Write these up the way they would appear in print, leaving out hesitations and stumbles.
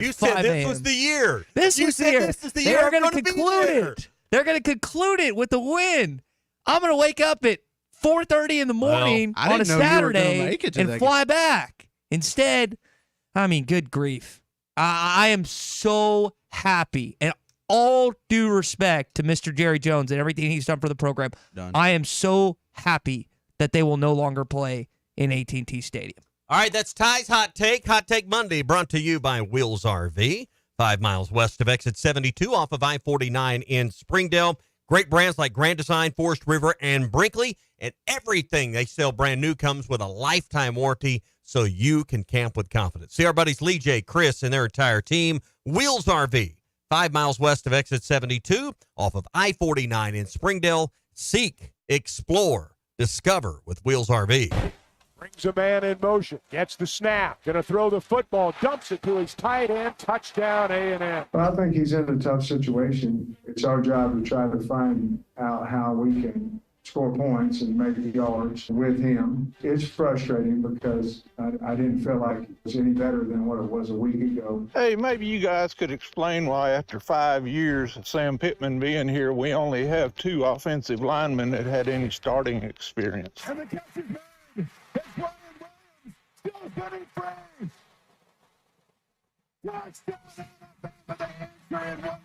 You said 5 this a.m. was the year. This you was said the year. This is the They year are going to I'm gonna conclude be there. it. They're going to conclude it with a win. I'm going to wake up at 4:30 in the morning on a Saturday and fly back. Instead, I mean, good grief. I am so happy, and all due respect to Mr. Jerry Jones and everything he's done for the program, I am so happy that they will no longer play in AT&T Stadium. All right, that's Ty's Hot Take. Hot Take Monday brought to you by Wheels RV, 5 miles west of exit 72 off of I-49 in Springdale. Great brands like Grand Design, Forest River, and Brinkley, and everything they sell brand new comes with a lifetime warranty so you can camp with confidence. See our buddies Lee J, Chris, and their entire team. Wheels RV, 5 miles west of exit 72 off of I-49 in Springdale. Seek, explore, discover with Wheels RV. Brings a man in motion, gets the snap, going to throw the football, dumps it to his tight end, touchdown A&M. Well, I think he's in a tough situation. It's our job to try to find out how we can score points and make yards with him. It's frustrating because I didn't feel like it was any better than what it was a week ago. Hey, maybe you guys could explain why after 5 years of Sam Pitman being here, we only have 2 offensive linemen that had any starting experience. And the catch is made. It's Ryan Williams, still getting free. Touchdown.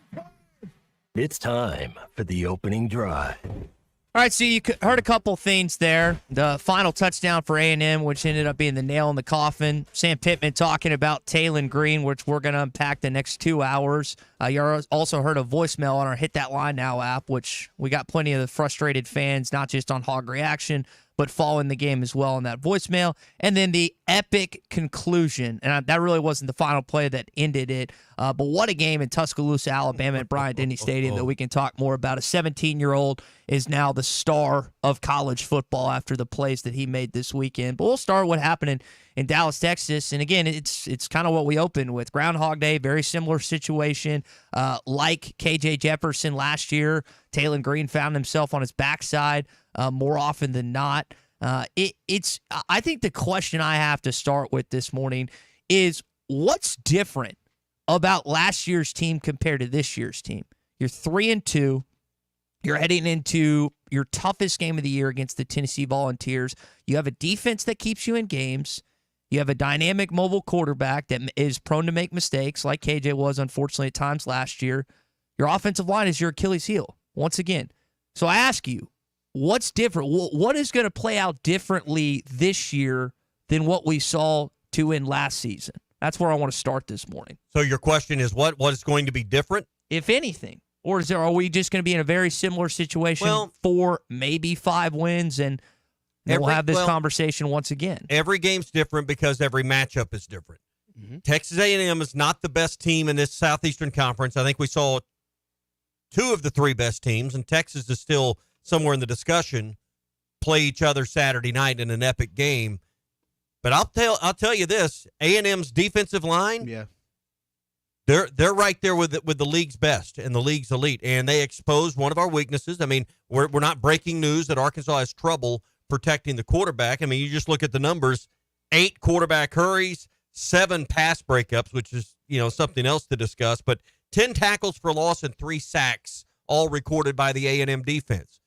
It's time for the opening drive. All right, so you heard a couple things there. The final touchdown for A&M, which ended up being the nail in the coffin. Sam Pittman talking about Taylon Green, which we're going to unpack the next 2 hours. You also heard a voicemail on our Hit That Line Now app, which we got plenty of the frustrated fans, not just on Hog Reaction, but following the game as well in that voicemail. And then the epic conclusion. And that really wasn't the final play that ended it. But what a game in Tuscaloosa, Alabama at Bryant-Denny Stadium that we can talk more about. A 17-year-old is now the star of college football after the plays that he made this weekend. But we'll start what happened in Dallas, Texas. And again, it's kind of what we opened with. Groundhog Day, very similar situation. Like KJ Jefferson last year, Taylon Green found himself on his backside more often than not. I think the question I have to start with this morning is what's different about last year's team compared to this year's team? You're 3-2. You're heading into your toughest game of the year against the Tennessee Volunteers. You have a defense that keeps you in games. You have a dynamic mobile quarterback that is prone to make mistakes, like KJ was, unfortunately, at times last year. Your offensive line is your Achilles heel, once again. So I ask you, what's different? What is going to play out differently this year than what we saw to in last season? That's where I want to start this morning. So your question is what is going to be different? If anything. Or are we just going to be in a very similar situation for maybe 5 wins and we'll have this conversation once again? Every game's different because every matchup is different. Mm-hmm. Texas A&M is not the best team in this Southeastern Conference. I think we saw 2 of the 3 best teams, and Texas is still somewhere in the discussion, play each other Saturday night in an epic game. But I'll tell you this, A&M's defensive line, they're right there with the league's best and the league's elite, and they exposed one of our weaknesses. I mean, we're not breaking news that Arkansas has trouble protecting the quarterback. I mean, you just look at the numbers, 8 quarterback hurries, 7 pass breakups, which is, something else to discuss, but 10 tackles for loss and 3 sacks, all recorded by the A&M defense.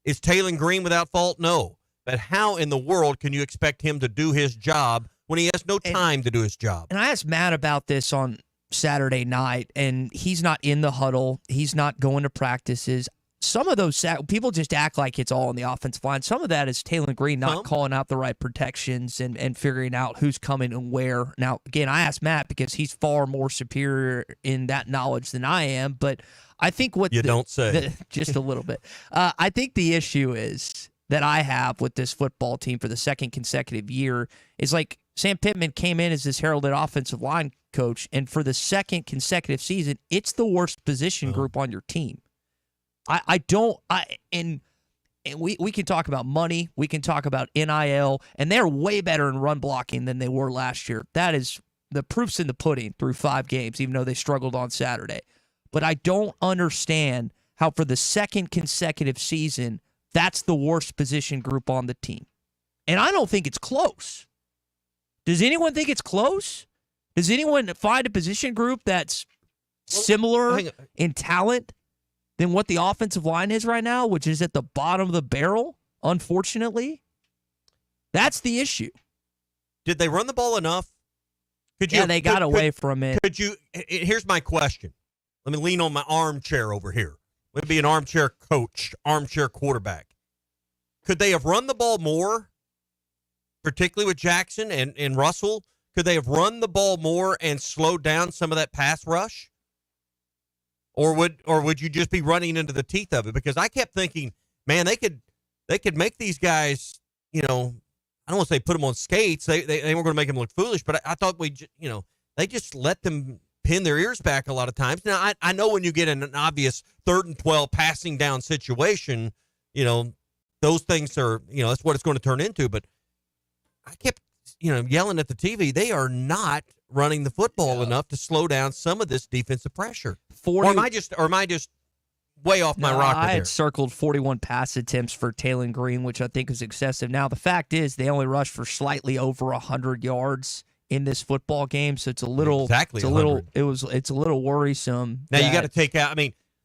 Is Taylon Green without fault? No. But how in the world can you expect him to do his job when he has no time to do his job? And I asked Matt about this on Saturday night, and he's not in the huddle. He's not going to practices. Some of those people just act like it's all on the offensive line. Some of that is Taylon Green not calling out the right protections and figuring out who's coming and where. Now, again, I asked Matt because he's far more superior in that knowledge than I am, but I think don't say. Just a little bit. I think the issue is that I have with this football team for the second consecutive year is like Sam Pittman came in as this heralded offensive line coach, and for the second consecutive season, it's the worst position group on your team. We can talk about money, we can talk about NIL, and they're way better in run blocking than they were last year. That is the proof's in the pudding through 5 games, even though they struggled on Saturday. But I don't understand how for the second consecutive season, that's the worst position group on the team. And I don't think it's close. Does anyone think it's close? Does anyone find a position group that's similar in talent than what the offensive line is right now, which is at the bottom of the barrel, unfortunately? That's the issue. Did they run the ball enough? They got away from it. Here's my question. Let me lean on my armchair over here. Let me be an armchair coach, armchair quarterback. Could they have run the ball more, particularly with Jackson and Russell? Could they have run the ball more and slowed down some of that pass rush? Or would you just be running into the teeth of it? Because I kept thinking, man, they could make these guys, I don't want to say put them on skates. They weren't going to make them look foolish, but I thought they just let them pin their ears back a lot of times. Now, I know when you get in an obvious 3rd and 12 passing down situation, those things are, that's what it's going to turn into. But I kept, yelling at the TV. They are not running the football enough to slow down some of this defensive pressure. Or am I just way off my rocker there? I had circled 41 pass attempts for Taylor Green, which I think is excessive. Now, the fact is they only rushed for slightly over 100 yards in this football game, so it's a little exactly it's a little worrisome. Now you got to take out.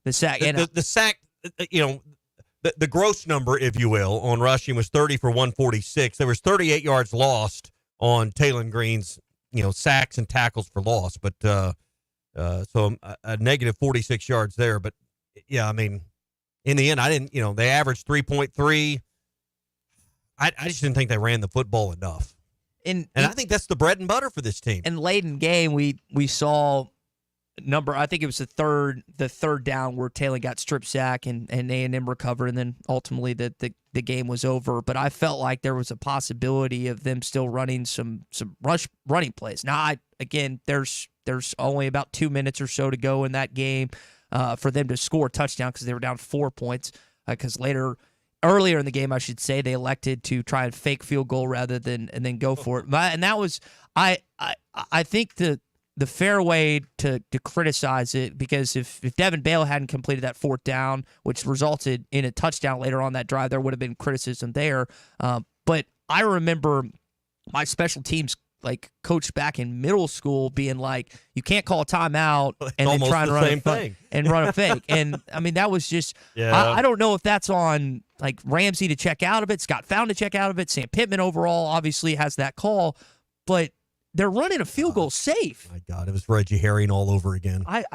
The sack, the sack. The gross number, if you will, on rushing was 30 for 146. There was 38 yards lost on Taylor Green's, sacks and tackles for loss, but so a negative 46 yards there. But yeah, in the end, I didn't. They averaged 3.3. I just didn't think they ran the football enough. And I think that's the bread and butter for this team. And late in game, we saw I think it was the third down where Taylor got strip sack and A&M recovered, and then ultimately the game was over. But I felt like there was a possibility of them still running some running plays. Now, there's only about 2 minutes or so to go in that game for them to score a touchdown because they were down 4 points. Because earlier in the game, I should say, they elected to try and fake field goal rather than and then go for it. And that was I think the fair way to criticize it, because if Devin Bale hadn't completed that 4th down, which resulted in a touchdown later on that drive, there would have been criticism there. But I remember my special teams coach back in middle school being like, you can't call a timeout and then try and run a fake. And that was just, I don't know if that's on Ramsey to check out of it, Scott Found to check out of it, Sam Pittman overall obviously has that call, but they're running a field goal safe. My God, it was Reggie Herring all over again. I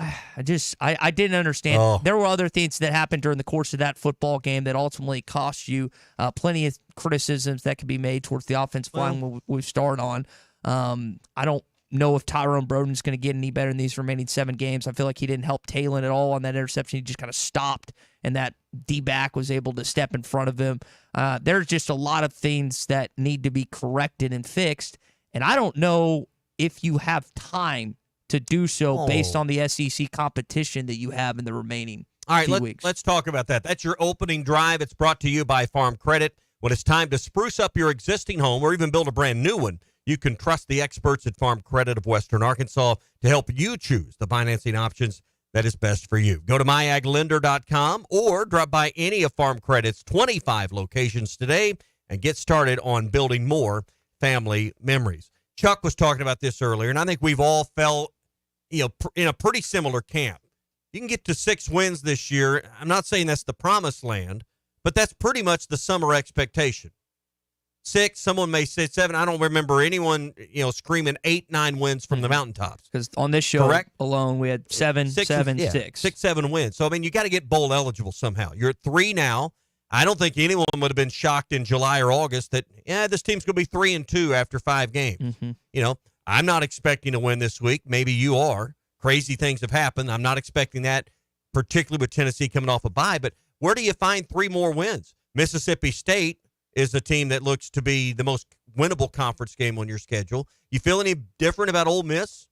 didn't understand. Oh. There were other things that happened during the course of that football game that ultimately cost you plenty of criticisms that could be made towards the offensive line we start on. I don't know if Tyrone Broden's going to get any better in these remaining 7 games. I feel like he didn't help Taylor at all on that interception. He just kind of stopped, and that D-back was able to step in front of him. There's just a lot of things that need to be corrected and fixed. And I don't know if you have time to do so based on the SEC competition that you have in the remaining few weeks. Let's talk about that. That's your opening drive. It's brought to you by Farm Credit. When it's time to spruce up your existing home or even build a brand new one, you can trust the experts at Farm Credit of Western Arkansas to help you choose the financing options that is best for you. Go to myaglender.com or drop by any of Farm Credit's 25 locations today and get started on building more family memories. Chuck was talking about this earlier, and I think we've all felt, in a pretty similar camp. You can get to 6 wins this year. I'm not saying that's the promised land, but that's pretty much the summer expectation. 6, someone may say 7. I don't remember anyone, screaming 8, 9 wins from the mountaintops. Because on this show alone, we had 7, 6. 6, 7 wins. So, you got to get bowl eligible somehow. You're at 3 now. I don't think anyone would have been shocked in July or August that, this team's going to be 3-2 after 5 games. Mm-hmm. I'm not expecting to win this week. Maybe you are. Crazy things have happened. I'm not expecting that, particularly with Tennessee coming off a bye. But where do you find 3 more wins? Mississippi State is a team that looks to be the most winnable conference game on your schedule. You feel any different about Ole Miss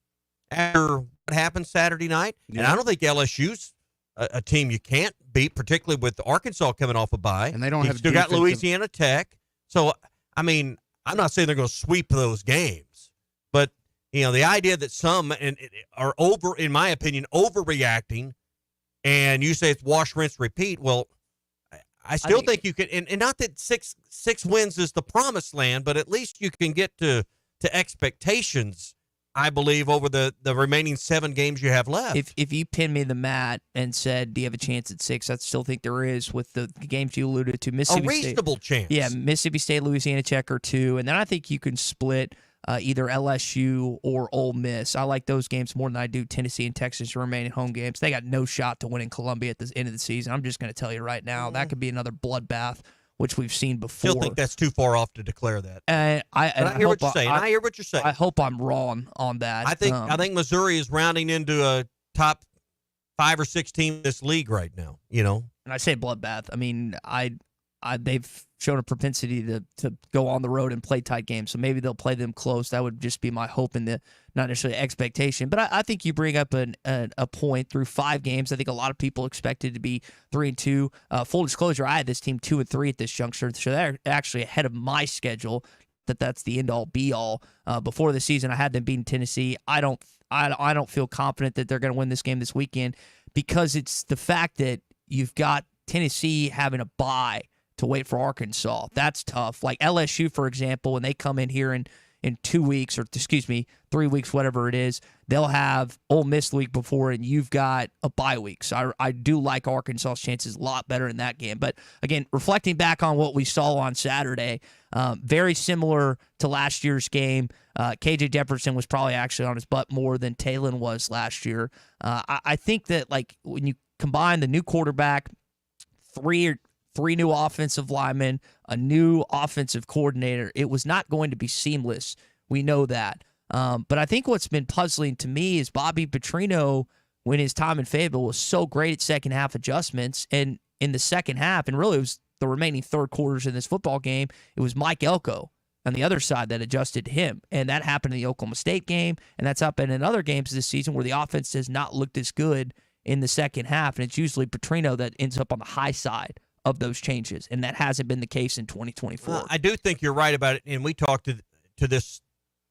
after what happened Saturday night? Yeah. And I don't think LSU's a team you can't beat, particularly with Arkansas coming off a bye. And they don't have still got Louisiana Tech. So, I'm not saying they're going to sweep those games, but the idea that some are in my opinion, overreacting, and you say it's wash, rinse, repeat. Well, I still think you can, and not that six wins is the promised land, but at least you can get to expectations I believe, over the remaining 7 games you have left. If you pin me the mat and said, do you have a chance at 6, I still think there is with the games you alluded to. A Mississippi reasonable chance. Yeah, Mississippi State, Louisiana Tech are 2. And then I think you can split either LSU or Ole Miss. I like those games more than I do Tennessee and Texas remaining home games. They got no shot to winning Columbia at the end of the season. I'm just going to tell you right now, that could be another bloodbath, which we've seen before. Still think that's too far off to declare that. I hear what you're saying. I hear what you're saying. I hope I'm wrong on that. I think Missouri is rounding into a top 5 or 6 team in this league right now. And I say bloodbath. I mean, they've shown a propensity to go on the road and play tight games, so maybe they'll play them close. That would just be my hope and not necessarily expectation. But I think you bring up a point through 5 games. I think a lot of people expected to be 3-2. Full disclosure, I had this team 2-3 at this juncture, so they're actually ahead of my schedule. That's the end all be all. Before the season, I had them beating Tennessee. I don't feel confident that they're going to win this game this weekend because it's the fact that you've got Tennessee having a bye to wait for Arkansas. That's tough. Like LSU, for example, when they come in here in 2 weeks, or 3 weeks, whatever it is, they'll have Ole Miss the week before, and you've got a bye week. So I do like Arkansas's chances a lot better in that game. But again, reflecting back on what we saw on Saturday, very similar to last year's game. KJ Jefferson was probably actually on his butt more than Talon was last year. I think that like when you combine the new quarterback, three new offensive linemen, a new offensive coordinator, it was not going to be seamless. We know that. But I think what's been puzzling to me is Bobby Petrino, when his time in Fayetteville, was so great at second half adjustments. And in the second half, and really it was the remaining third quarters in this football game, it was Mike Elko on the other side that adjusted to him. And that happened in the Oklahoma State game, and that's happened in other games this season where the offense has not looked as good in the second half. And it's usually Petrino that ends up on the high side of those changes, and that hasn't been the case in 2024. I do think you're right about it, and we talked to this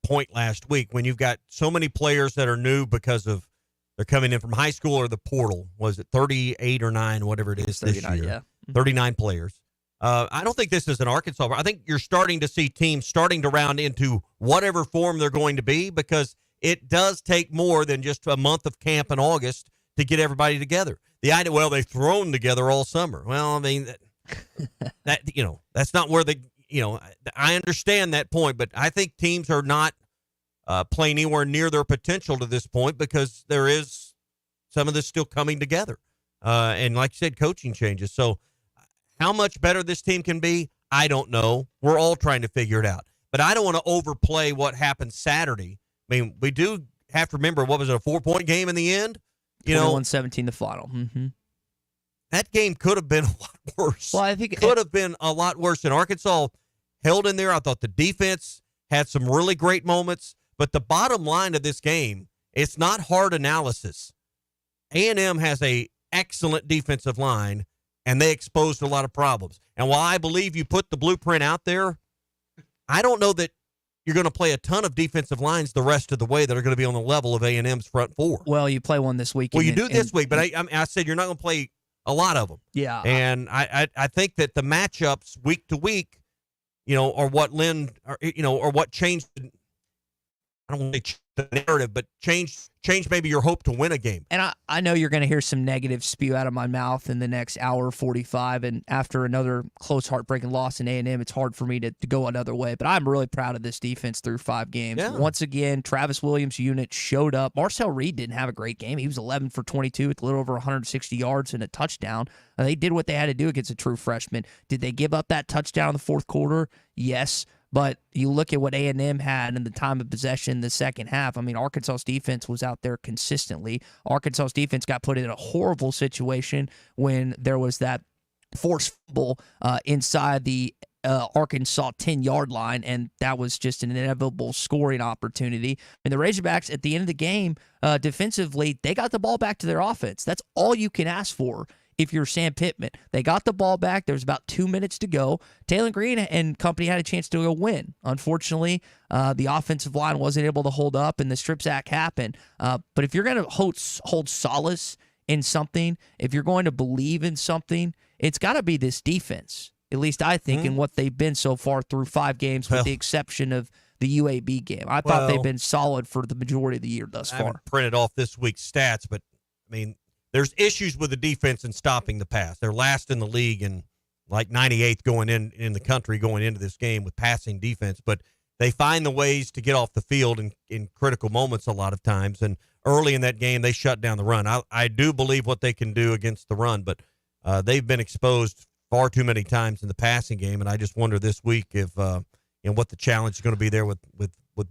point last week when you've got so many players that are new because of they're coming in from high school or the portal. Was it 38 or 9, whatever it is this year? Yeah. 39 players. I don't think this is an Arkansas. I think you're starting to see teams starting to round into whatever form they're going to be, because it does take more than just a month of camp in August to get everybody together. The idea, well, they've thrown together all summer. Well, I mean, that's not where I understand that point, but I think teams are not playing anywhere near their potential to this point because there is some of this still coming together. And like you said, coaching changes. So how much better this team can be, I don't know. We're all trying to figure it out. But I don't want to overplay what happened Saturday. I mean, we do have to remember, what was it, a 4-point game in the end? 21-17 the final. Mm-hmm. That game could have been a lot worse. Well, I think it could have been a lot worse. And Arkansas held in there. I thought the defense had some really great moments. But the bottom line of this game, it's not hard analysis. A&M has an excellent defensive line, and they exposed a lot of problems. And while I believe you put the blueprint out there, I don't know that you're going to play a ton of defensive lines the rest of the way that are going to be on the level of A&M's front four. Well, you play one this weekend. Well, you do this week, but I said you're not going to play a lot of them. Yeah. And I think that the matchups week to week, are what or what changed. I don't want to change the narrative, but change maybe your hope to win a game. And I know you're going to hear some negative spew out of my mouth in the next hour 45, and after another close, heartbreaking loss in A&M, it's hard for me to go another way. But I'm really proud of this defense through 5 games. Yeah. Once again, Travis Williams' unit showed up. Marcel Reed didn't have a great game. He was 11 for 22 with a little over 160 yards and a touchdown. They did what they had to do against a true freshman. Did they give up that touchdown in the fourth quarter? Yes. But you look at what A&M had in the time of possession in the second half. I mean, Arkansas's defense was out there consistently. Arkansas's defense got put in a horrible situation when there was that forced fumble inside the Arkansas 10-yard line, and that was just an inevitable scoring opportunity. And the Razorbacks, at the end of the game, defensively, they got the ball back to their offense. That's all you can ask for if you're Sam Pitman. They got the ball back. There was about 2 minutes to go. Taylor Green and company had a chance to go win. Unfortunately, the offensive line wasn't able to hold up, and the strip sack happened. But if you're going to hold solace in something, if you're going to believe in something, it's got to be this defense. At least I think, in what they've been so far through 5 games, with the exception of the UAB game. I thought they've been solid for the majority of the year thus I far. haven't printed off this week's stats, but, I mean, there's issues with the defense in stopping the pass. They're last in the league and like 98th going in the country going into this game with passing defense, but they find the ways to get off the field in critical moments a lot of times. And early in that game, they shut down the run. I do believe what they can do against the run, but they've been exposed far too many times in the passing game. And I just wonder this week if what the challenge is going to be there with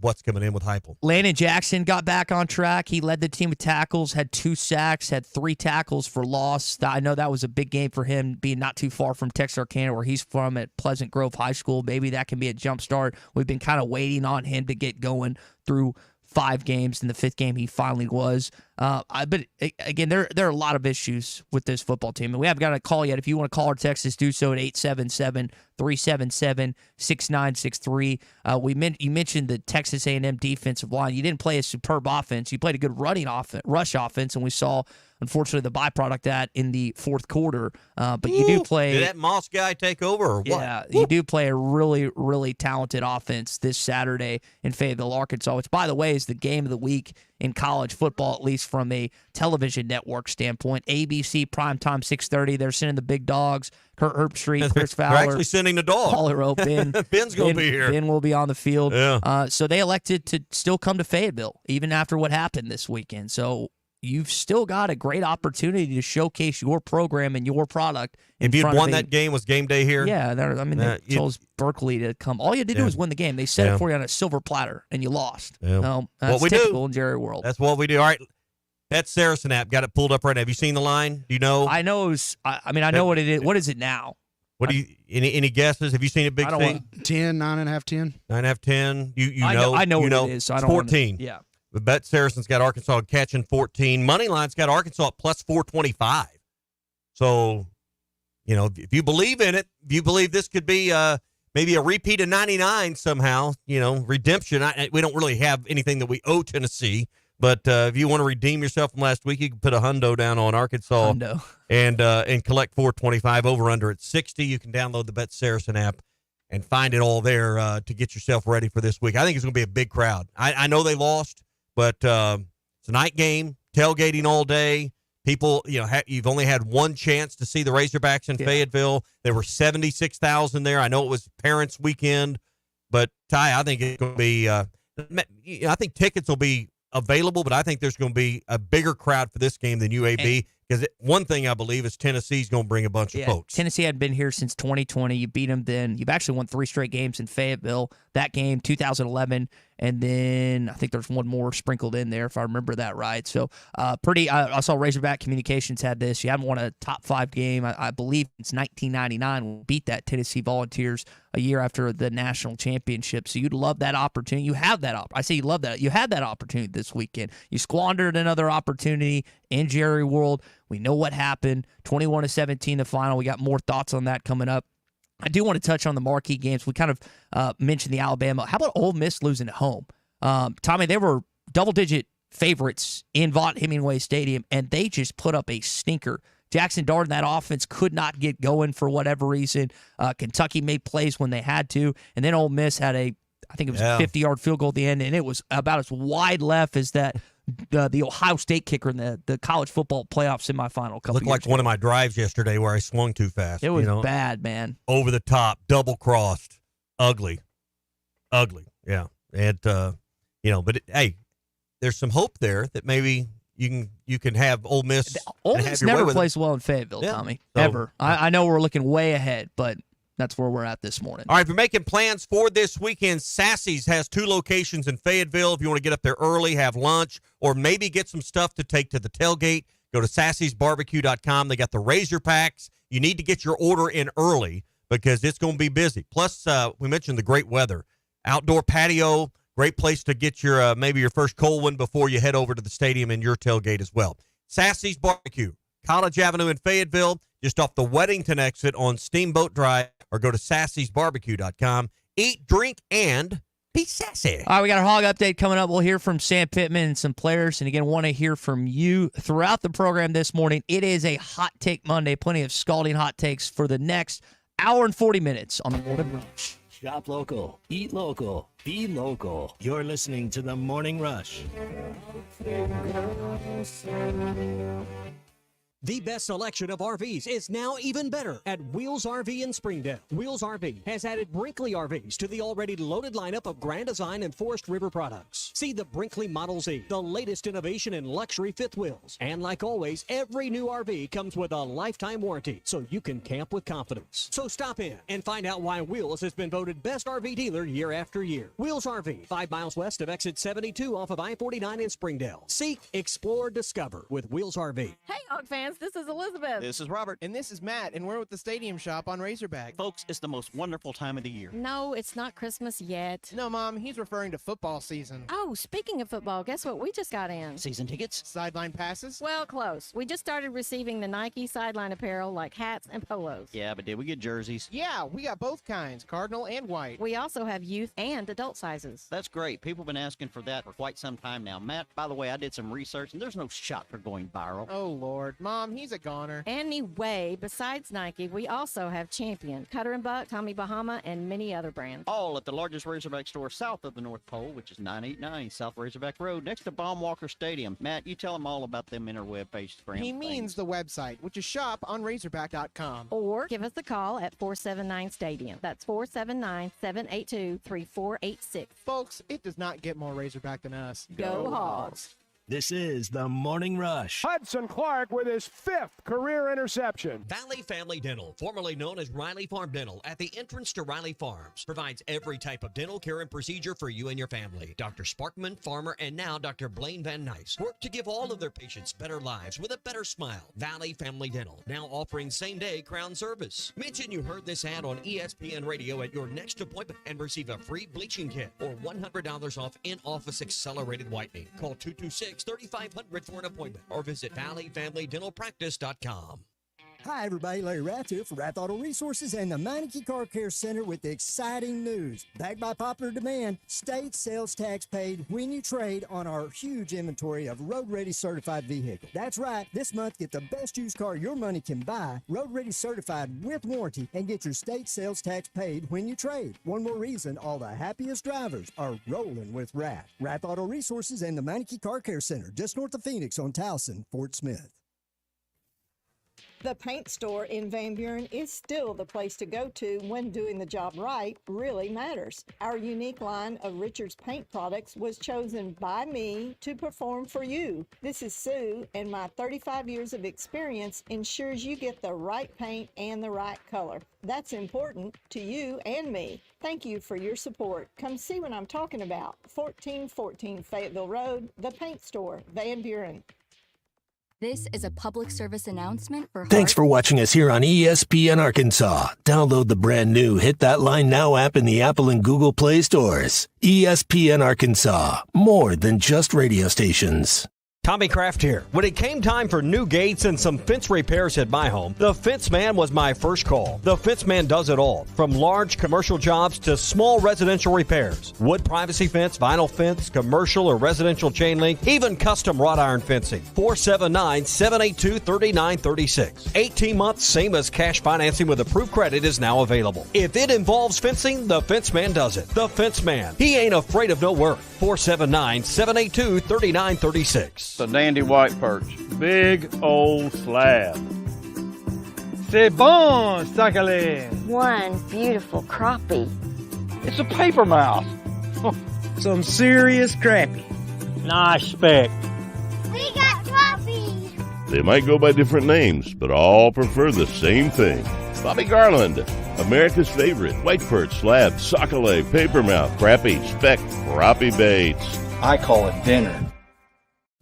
what's coming in with Heupel. Landon Jackson got back on track. He led the team with tackles, had 2 sacks, had 3 tackles for loss. I know that was a big game for him, being not too far from Texarkana, where he's from, at Pleasant Grove High School. Maybe that can be a jump start. We've been kind of waiting on him to get going through 5 games. In the 5th game, he finally was. But again, there are a lot of issues with this football team, and we haven't got a call yet. If you want to call or text us, do so at 877-377-6963. You mentioned the Texas A&M defensive line. You didn't play a superb offense. You played a good rush offense, and we saw, unfortunately, the byproduct of that in the 4th quarter. But you do play. Did that Moss guy take over or what? Yeah, you do play a really, really talented offense this Saturday in Fayetteville, Arkansas, which, by the way, is the game of the week in college football, at least from a television network standpoint. ABC primetime 6:30. They're sending the big dogs. Kurt Herbstreit, Chris Fowler. They're actually sending the dog. Paulie Rowe, Ben. Ben's going to be here. Ben will be on the field. Yeah. So they elected to still come to Fayetteville, even after what happened this weekend. So you've still got a great opportunity to showcase your program and your product. If you'd won that game, was game day here? Yeah, they chose Berkeley to come. All you had to do was win the game. They set it for you on a silver platter, and you lost. Yeah. That's what we typical do in Jerry World. That's what we do. All right. That Saracen app, got it pulled up right now. Have you seen the line? Do you know? I know. I know what it is. What is it now? What do you? Any guesses? Have you seen it, Big C? 10, 9.5, 10. 9.5, 10. I know what it is. So I it's don't 14. Yeah. The Bet Saracen's got Arkansas catching 14. Moneyline's got Arkansas at plus 425. So, if you believe in it, if you believe this could be maybe a repeat of 99 somehow, redemption. We don't really have anything that we owe Tennessee. But if you want to redeem yourself from last week, you can put a hundo down on Arkansas and collect 425 over under at 60. You can download the Bet Saracen app and find it all there to get yourself ready for this week. I think it's going to be a big crowd. I know they lost, but it's a night game, tailgating all day. People, you've only had one chance to see the Razorbacks in Fayetteville. There were 76,000 there. I know it was Parents' Weekend, but Ty, I think it's going to be. I think tickets will be available, but I think there's going to be a bigger crowd for this game than UAB, because one thing I believe is Tennessee's going to bring a bunch of folks. Tennessee had been here since 2020. You beat them then. You've actually won 3 straight games in Fayetteville. That game, 2011, and then I think there's one more sprinkled in there if I remember that right. So I saw Razorback Communications had this. You haven't won a top 5 game, I believe, since 1999. We beat that Tennessee Volunteers a year after the national championship. So you'd love that opportunity. You have that I say you love that. You had that opportunity this weekend. You squandered another opportunity in Jerry World. We know what happened. 21-17 the final. We got more thoughts on that coming up. I do want to touch on the marquee games. We kind of mentioned the Alabama. How about Ole Miss losing at home? Tommy, they were double-digit favorites in Vaught Hemingway Stadium, and they just put up a stinker. Jackson Dart and that offense could not get going for whatever reason. Kentucky made plays when they had to, and then Ole Miss had I think it was a 50-yard field goal at the end, and it was about as wide left as that the Ohio State kicker in the college football playoff semifinal. Looked like one of my drives yesterday where I swung too fast. It was bad, man. Over the top, double crossed, ugly. Yeah, and but hey, there's some hope there that maybe you can have Ole Miss. Ole Miss never plays well in Fayetteville, Tommy. Ever. I know we're looking way ahead, but that's where we're at this morning. All right, if you're making plans for this weekend, Sassy's has 2 locations in Fayetteville. If you want to get up there early, have lunch, or maybe get some stuff to take to the tailgate, go to sassysbarbecue.com. They got the Razor Packs. You need to get your order in early because it's going to be busy. Plus, we mentioned the great weather. Outdoor patio, great place to get your maybe your first cold one before you head over to the stadium and your tailgate as well. Sassy's Barbecue, College Avenue in Fayetteville, just off the Weddington exit on Steamboat Drive, or go to sassysbarbecue.com. Eat, drink, and be sassy. All right, we got our Hog Update coming up. We'll hear from Sam Pitman and some players. And again, want to hear from you throughout the program this morning. It is a Hot Take Monday. Plenty of scalding hot takes for the next hour and 40 minutes on the Morning Rush. Shop local, eat local, be local. You're listening to The Morning Rush. The best selection of RVs is now even better at Wheels RV in Springdale. Wheels RV has added Brinkley RVs to the already loaded lineup of Grand Design and Forest River products. See the Brinkley Model Z, the latest innovation in luxury fifth wheels. And like always, every new RV comes with a lifetime warranty, so you can camp with confidence. So stop in and find out why Wheels has been voted best RV dealer year after year. Wheels RV, 5 miles west of exit 72 off of I-49 in Springdale. Seek, explore, discover with Wheels RV. Hey, Hog fans, this is Elizabeth. This is Robert. And this is Matt, and we're with the Stadium Shop on Razorback. Folks, it's the most wonderful time of the year. No, it's not Christmas yet. No, Mom, he's referring to football season. Oh, speaking of football, guess what we just got in? Season tickets? Sideline passes? Well, close. We just started receiving the Nike sideline apparel like hats and polos. Yeah, but did we get jerseys? Yeah, we got both kinds, cardinal and white. We also have youth and adult sizes. That's great. People have been asking for that for quite some time now. Matt, by the way, I did some research, and there's no shot for going viral. Oh, Lord. Mom, he's a goner. Anyway, besides Nike, we also have Champion, Cutter & Buck, Tommy Bahama, and many other brands. All at the largest Razorback store south of the North Pole, which is 989 South Razorback Road, next to Baumwalker Stadium. Matt, you tell them all about them interweb page brands. He means the website, which is shoponrazorback.com. Or give us a call at 479-STADIUM. That's 479-782-3486. Folks, it does not get more Razorback than us. Go Hogs! This is The Morning Rush. Hudson Clark with his 5th career interception. Valley Family Dental, formerly known as Riley Farm Dental, at the entrance to Riley Farms, provides every type of dental care and procedure for you and your family. Dr. Sparkman, Farmer, and now Dr. Blaine Van Nice work to give all of their patients better lives with a better smile. Valley Family Dental, now offering same-day crown service. Mention you heard this ad on ESPN Radio at your next appointment and receive a free bleaching kit or $100 off in-office accelerated whitening. Call 226-3500 for an appointment or visit valleyfamilydentalpractice.com. Hi, everybody. Larry Rath here for Rath Auto Resources and the Meineke Car Care Center with the exciting news. Backed by popular demand, state sales tax paid when you trade on our huge inventory of road-ready certified vehicles. That's right. This month, get the best used car your money can buy, road-ready certified with warranty, and get your state sales tax paid when you trade. One more reason all the happiest drivers are rolling with Rath. Rath Auto Resources and the Meineke Car Care Center, just north of Phoenix on Towson, Fort Smith. The paint store in Van Buren is still the place to go to when doing the job right really matters. Our unique line of Richards paint products was chosen by me to perform for you. This is Sue, and my 35 years of experience ensures you get the right paint and the right color. That's important to you and me. Thank you for your support. Come see what I'm talking about. 1414 Fayetteville Road, the paint store, Van Buren. This is a public service announcement for... Thanks for watching us here on ESPN Arkansas. Download the brand new Hit That Line Now app in the Apple and Google Play stores. ESPN Arkansas, more than just radio stations. Tommy Kraft here. When it came time for new gates and some fence repairs at my home, the Fence Man was my first call. The Fence Man does it all, from large commercial jobs to small residential repairs. Wood privacy fence, vinyl fence, commercial or residential chain link, even custom wrought iron fencing. 479-782-3936. 18 months, same as cash financing with approved credit is now available. If it involves fencing, the Fence Man does it. The Fence Man. He ain't afraid of no work. 479-782-3936. A dandy white perch. Big old slab. C'est bon, sacalé. One beautiful crappie. It's a paper mouse. Some serious crappie. Nice speck. We got crappie. They might go by different names, but all prefer the same thing. Bobby Garland, America's favorite white perch, slab, sockeye, papermouth, crappie, speck, crappie baits. I call it dinner.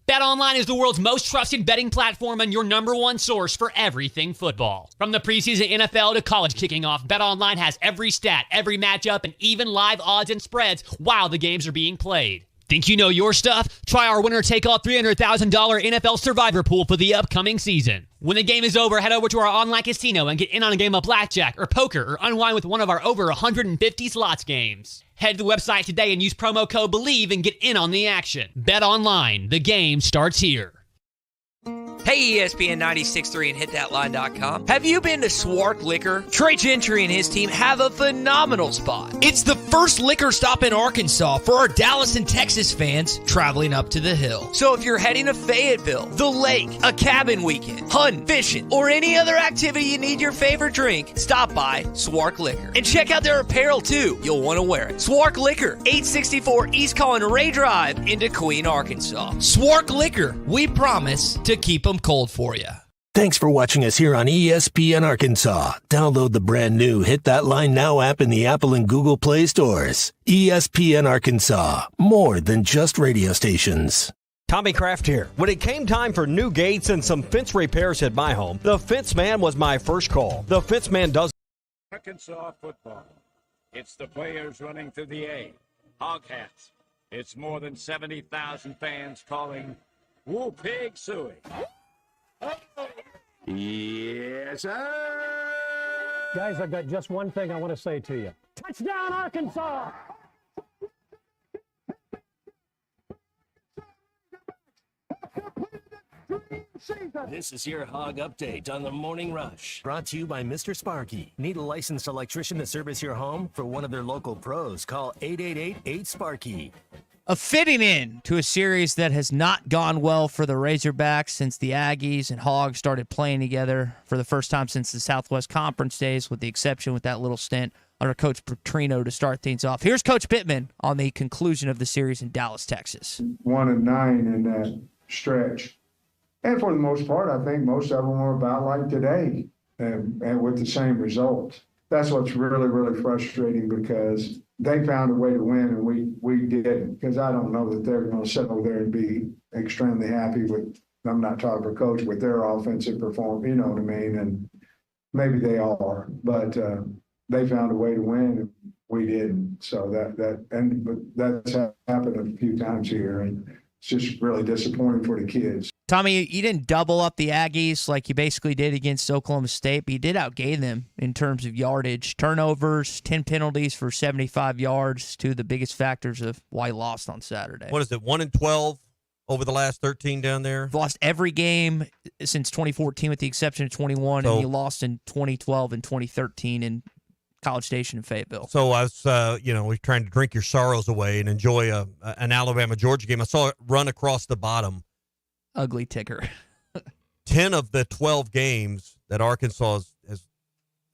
BetOnline is the world's most trusted betting platform and your number one source for everything football. From the preseason NFL to college kicking off, BetOnline has every stat, every matchup, and even live odds and spreads while the games are being played. Think you know your stuff? Try our winner-take-all $300,000 NFL Survivor Pool for the upcoming season. When the game is over, head over to our online casino and get in on a game of blackjack or poker or unwind with one of our over 150 slots games. Head to the website today and use promo code BELIEVE and get in on the action. Bet online. The game starts here. Hey, ESPN 96.3 and hitthatline.com. Have you been to Swark Liquor? Trey Gentry and his team have a phenomenal spot. It's the first liquor stop in Arkansas for our Dallas and Texas fans traveling up to the hill. So if you're heading to Fayetteville, the lake, a cabin weekend, hunting, fishing, or any other activity you need your favorite drink, stop by Swark Liquor. And check out their apparel too. You'll want to wear it. Swark Liquor, 864 East Collin Ray Drive into Queen, Arkansas. Swark Liquor, we promise to keep them cold for you. Thanks for watching us here on ESPN Arkansas. Download the brand new Hit That Line Now app in the Apple and Google Play stores. ESPN Arkansas, more than just radio stations. Tommy Kraft here. When it came time for new gates and some fence repairs at my home, the Fence Man was my first call. The Fence Man does Arkansas football. It's the players running through the A. Hog hats. It's more than 70,000 fans calling Woo Pig Suey. Yes, sir. Guys, I've got just one thing I want to say to you. Touchdown, Arkansas! This is your Hog Update on the Morning Rush. Brought to you by Mr. Sparky. Need a licensed electrician to service your home? For one of their local pros, call 888-8-SPARKY. A fitting in to a series that has not gone well for the Razorbacks since the Aggies and Hogs started playing together for the first time since the Southwest Conference days, with the exception with that little stint under Coach Petrino to start things off. Here's Coach Pitman on the conclusion of the series in Dallas, Texas. 1-9 in that stretch. And for the most part, I think most of them were about like today and with the same result. That's what's really, really frustrating, because they found a way to win and we didn't. Because I don't know that they're going to sit over there and be extremely happy with, I'm not talking for coach, with their offensive performance, you know what I mean? And maybe they are, but they found a way to win and we didn't. So but that's happened a few times here, and it's just really disappointing for the kids. Tommy, you didn't double up the Aggies like you basically did against Oklahoma State, but you did outgain them in terms of yardage. Turnovers, 10 penalties for 75 yards, two of the biggest factors of why you lost on Saturday. What is it, 1-12 over the last 13 down there? You've lost every game since 2014 with the exception of 21, and you lost in 2012 and 2013 in College Station in Fayetteville. So I was, we're trying to drink your sorrows away and enjoy an Alabama-Georgia game. I saw it run across the bottom. Ugly ticker. 10 of the 12 games that Arkansas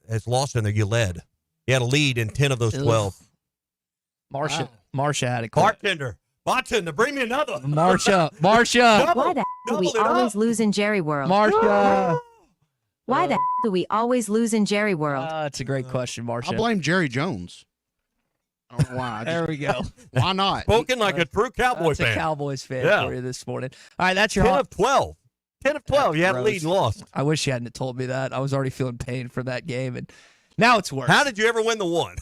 has lost in there, you led. You had a lead in 10 of those 12. Marsha had a Bartender, bring me another. Marsha. Why the do we always lose in Jerry World? Marsha. Why the do we always lose in Jerry World? That's a great question, Marsha. I blame Jerry Jones. I don't know why. There we go. Why not? Spoken like a true Cowboy fan. That's a Cowboys fan for you this morning. All right, that's your 10 of 12. 10 of 12. You had a lead and lost. I wish you hadn't told me that. I was already feeling pain for that game, and now it's worse. How did you ever win the one?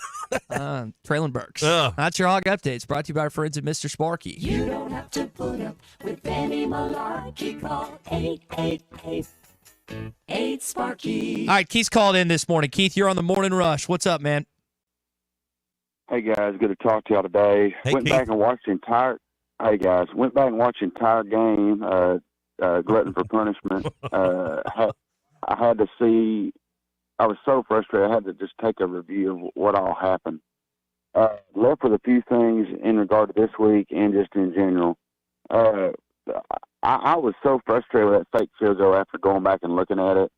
Traylon Burks. That's your Hog Updates, brought to you by our friends at Mr. Sparky. You don't have to put up with any malarkey. Call 888-8-SPARKY. All right, Keith's called in this morning. Keith, you're on the Morning Rush. What's up, man? Hey guys, good to talk to y'all today. Went back and watched the entire game. Glutton for punishment. I had to see. I was so frustrated. I had to just take a review of what all happened. Left with a few things in regard to this week and just in general. I was so frustrated with that fake field goal after going back and looking at it.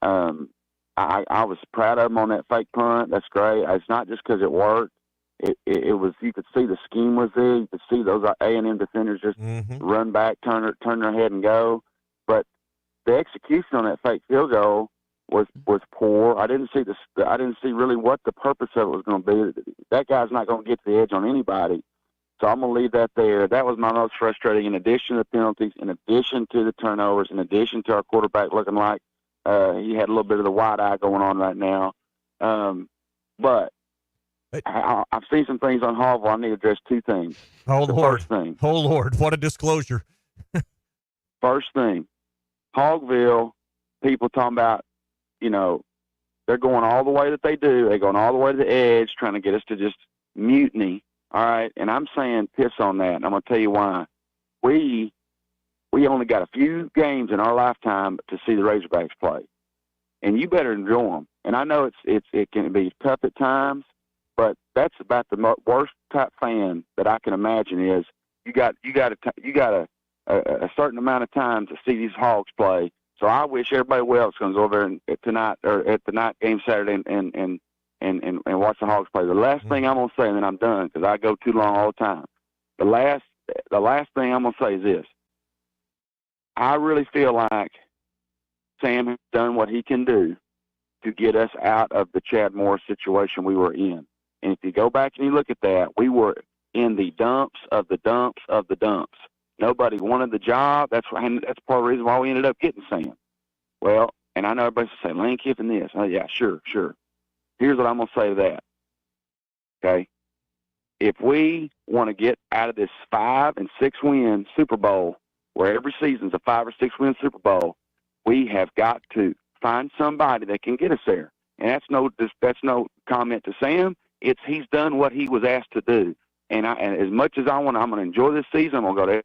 I was proud of them on that fake punt. That's great. It's not just because it worked. It was, you could see the scheme was there. You could see those A&M defenders just run back, turn their head and go. But the execution on that fake field goal was poor. I didn't see really what the purpose of it was going to be. That guy's not going to get to the edge on anybody. So I'm going to leave that there. That was my most frustrating, in addition to the penalties, in addition to the turnovers, in addition to our quarterback looking like he had a little bit of the wide eye going on right now. But I've seen some things on Hogville. I need to address two things. First thing. Oh, Lord. What a disclosure. First thing, Hogville, people talking about, they're going all the way that they do. They're going all the way to the edge, trying to get us to just mutiny. All right. And I'm saying piss on that. And I'm going to tell you why. We we only got a few games in our lifetime to see the Razorbacks play, and you better enjoy them. And I know it can be tough at times, but that's about the worst type fan that I can imagine. Is you got a certain amount of time to see these Hogs play. So I wish everybody else going to go over there tonight or at the night game Saturday and watch the Hogs play. The last thing I'm going to say, and then I'm done because I go too long all the time. The last thing I'm going to say is this. I really feel like Sam has done what he can do to get us out of the Chad Morris situation we were in. And if you go back and you look at that, we were in the dumps of the dumps of the dumps. Nobody wanted the job. That's part of the reason why we ended up getting Sam. Well, and I know everybody's saying, Lane Kiffin this. Oh, yeah, sure. Here's what I'm going to say to that. Okay? If we want to get out of this 5 and 6 win Super Bowl, where every season's a 5 or 6 win Super Bowl, we have got to find somebody that can get us there. And that's no comment to Sam. He's done what he was asked to do. And as much as I'm going to enjoy this season. I'm going to go to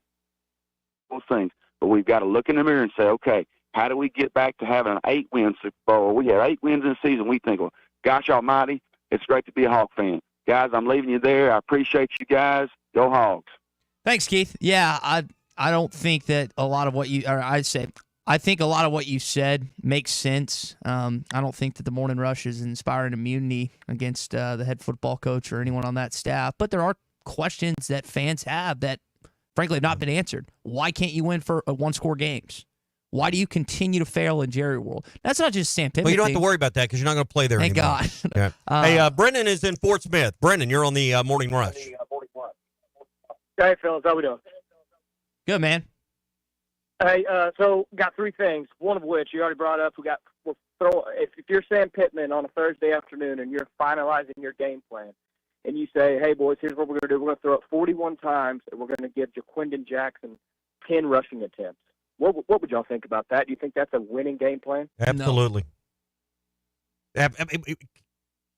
those things. But we've got to look in the mirror and say, okay, how do we get back to having an 8-win Super Bowl? We had 8 wins in the season. We think, well, gosh almighty, it's great to be a Hawk fan. Guys, I'm leaving you there. I appreciate you guys. Go Hogs. Thanks, Keith. Yeah, I don't think that a lot of what I think a lot of what you said makes sense. I don't think that the Morning Rush is inspiring immunity against the head football coach or anyone on that staff. But there are questions that fans have that, frankly, have not been answered. Why can't you win for one-score games? Why do you continue to fail in Jerry World? That's not just Sam Pittman. Well, you don't have to worry about that because you're not going to play there Thank anymore. God. Yeah. Hey, Brendan is in Fort Smith. Brendan, you're on the Morning Rush. Hey, fellas, how we doing? Good, man. Hey, so got 3 things. One of which you already brought up. If you're Sam Pittman on a Thursday afternoon and you're finalizing your game plan, and you say, "Hey, boys, here's what we're going to do. We're going to throw it 41 times, and we're going to give Jaquindon Jackson 10 rushing attempts." What would y'all think about that? Do you think that's a winning game plan? Absolutely. No.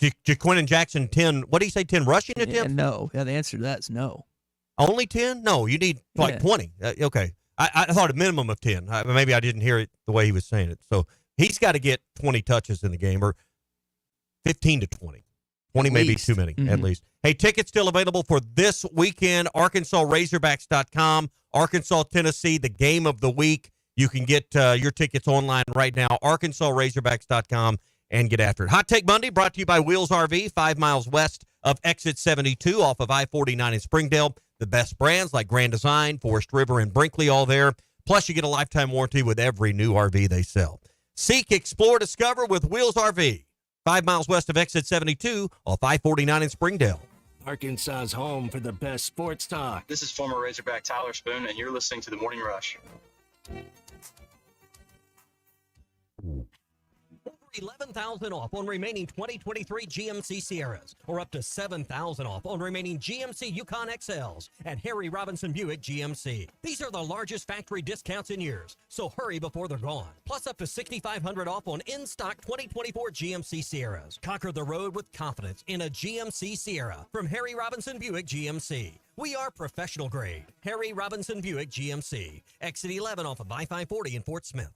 Jaquindon Jackson 10. What do you say? 10 rushing attempts? Yeah, no. Yeah, the answer to that is no. Only 10? No, you need 20. Okay. I thought a minimum of 10. Maybe I didn't hear it the way he was saying it. So he's got to get 20 touches in the game, or 15 to 20. 20 may be too many, at least. Hey, tickets still available for this weekend. ArkansasRazorBacks.com. Arkansas, Tennessee, the game of the week. You can get your tickets online right now. ArkansasRazorBacks.com and get after it. Hot Take Monday brought to you by Wheels RV, 5 miles west of Exit 72 off of I-49 in Springdale. The best brands like Grand Design, Forest River, and Brinkley all there. Plus, you get a lifetime warranty with every new RV they sell. Seek, explore, discover with Wheels RV. 5 miles west of Exit 72 off I-49 in Springdale. Arkansas's home for the best sports talk. This is former Razorback Tyler Spoon, and you're listening to The Morning Rush. Over $11,000 off on remaining 2023 GMC Sierras, or up to $7,000 off on remaining GMC Yukon XLs at Harry Robinson Buick GMC. These are the largest factory discounts in years, so hurry before they're gone. Plus up to $6,500 off on in-stock 2024 GMC Sierras. Conquer the road with confidence in a GMC Sierra from Harry Robinson Buick GMC. We are professional grade. Harry Robinson Buick GMC. Exit 11 off of I-540 in Fort Smith.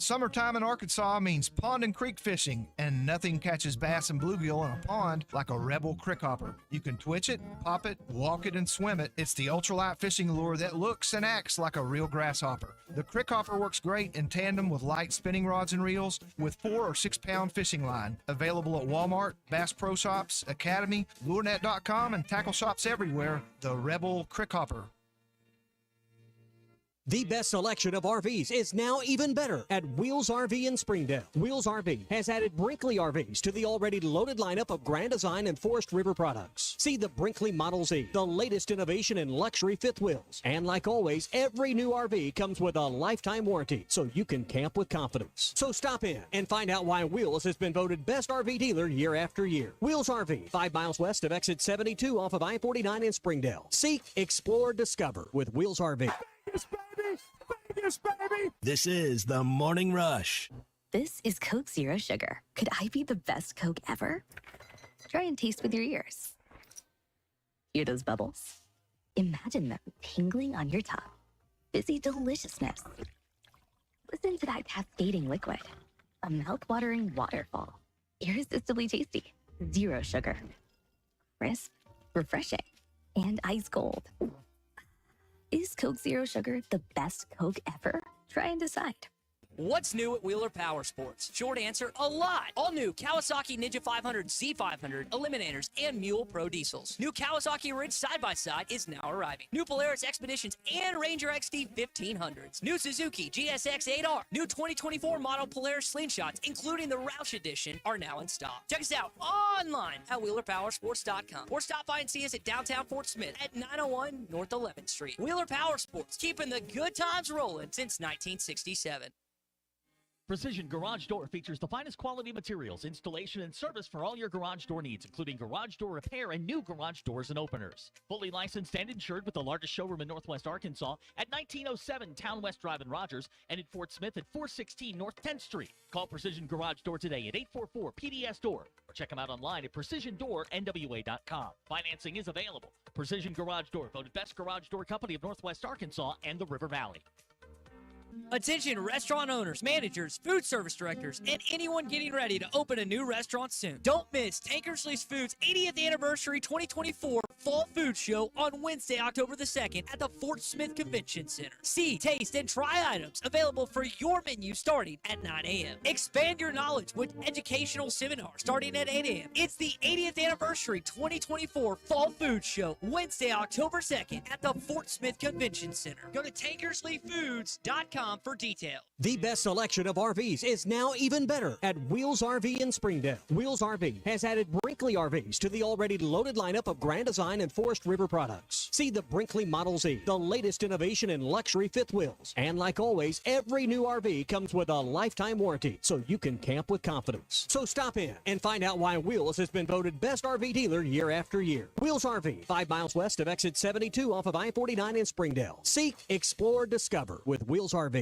Summertime in Arkansas means pond and creek fishing, and nothing catches bass and bluegill in a pond like a Rebel Crick Hopper. You can twitch it, pop it, walk it, and swim it. It's the ultralight fishing lure that looks and acts like a real grasshopper. The Crick Hopper works great in tandem with light spinning rods and reels with 4 or 6 pound fishing line. Available at Walmart, Bass Pro Shops, Academy, LureNet.com, and tackle shops everywhere. The Rebel Crick Hopper. The best selection of RVs is now even better at Wheels RV in Springdale. Wheels RV has added Brinkley RVs to the already loaded lineup of Grand Design and Forest River products. See the Brinkley Model Z, the latest innovation in luxury fifth wheels. And like always, every new RV comes with a lifetime warranty, so you can camp with confidence. So stop in and find out why Wheels has been voted best RV dealer year after year. Wheels RV, 5 miles west of Exit 72 off of I-49 in Springdale. Seek, explore, discover with Wheels RV. Vegas, baby! This is the Morning Rush. This is Coke Zero Sugar. Could I be the best Coke ever? Try and taste with your ears. Hear those bubbles? Imagine them tingling on your tongue. fizzy deliciousness. Listen to that cascading liquid. A mouth-watering waterfall. Irresistibly tasty. Zero sugar. Crisp, refreshing, and ice cold. Is Coke Zero Sugar the best Coke ever? Try and decide. What's new at Wheeler Power Sports? Short answer, a lot. All new Kawasaki Ninja 500, Z500, Eliminators, and Mule Pro Diesels. New Kawasaki Ridge side-by-side is now arriving. New Polaris Expeditions and Ranger XD 1500s. New Suzuki GSX 8R. New 2024 model Polaris Slingshots, including the Roush Edition, are now in stock. Check us out online at WheelerPowersports.com or stop by and see us at downtown Fort Smith at 901 North 11th Street. Wheeler Power Sports, keeping the good times rolling since 1967. Precision Garage Door features the finest quality materials, installation, and service for all your garage door needs, including garage door repair and new garage doors and openers. Fully licensed and insured with the largest showroom in Northwest Arkansas at 1907 Town West Drive in Rogers and in Fort Smith at 416 North 10th Street. Call Precision Garage Door today at 844-PDS-DOOR or check them out online at PrecisionDoorNWA.com. Financing is available. Precision Garage Door, voted best garage door company of Northwest Arkansas and the River Valley. Attention restaurant owners, managers, food service directors, and anyone getting ready to open a new restaurant soon. Don't miss Tankersley's Foods 80th Anniversary 2024 Fall Food Show on Wednesday, October the 2nd at the Fort Smith Convention Center. See, taste, and try items available for your menu starting at 9 a.m. Expand your knowledge with educational seminars starting at 8 a.m. It's the 80th Anniversary 2024 Fall Food Show, Wednesday, October 2nd at the Fort Smith Convention Center. Go to tankersleyfoods.com for details. The best selection of RVs is now even better at Wheels RV in Springdale. Wheels RV has added Brinkley RVs to the already loaded lineup of Grand Design and Forest River products. See the Brinkley Model Z, the latest innovation in luxury fifth wheels. And like always, every new RV comes with a lifetime warranty, so you can camp with confidence. So stop in and find out why Wheels has been voted best RV dealer year after year. Wheels RV, 5 miles west of exit 72 off of I-49 in Springdale. Seek, explore, discover with Wheels RV.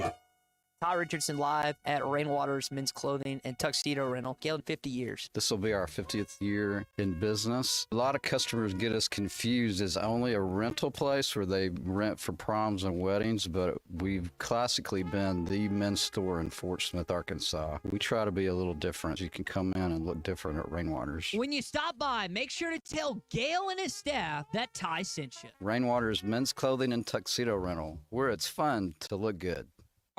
Ty Richardson live at Rainwater's Men's Clothing and Tuxedo Rental. Galen, 50 years. This will be our 50th year in business. A lot of customers get us confused as only a rental place where they rent for proms and weddings, but we've classically been the men's store in Fort Smith, Arkansas. We try to be a little different. You can come in and look different at Rainwater's. When you stop by, make sure to tell Gale and his staff that Ty sent you. Rainwater's Men's Clothing and Tuxedo Rental, where it's fun to look good.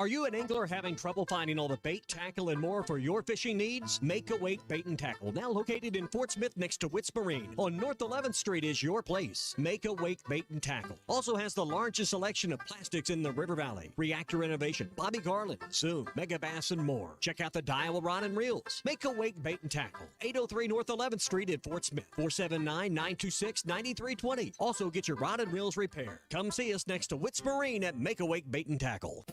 Are you an angler having trouble finding all the bait, tackle, and more for your fishing needs? Make a Wake Bait and Tackle, now located in Fort Smith next to Witts Marine on North 11th Street, is your place. Make a Wake Bait and Tackle also has the largest selection of plastics in the River Valley. Reactor Innovation, Bobby Garland, Zoom, Mega Bass, and more. Check out the Daiwa Rod and Reels. Make a Wake Bait and Tackle, 803 North 11th Street in Fort Smith, 479-926-9320. Also get your rod and reels repaired. Come see us next to Witts Marine at Make a Wake Bait and Tackle.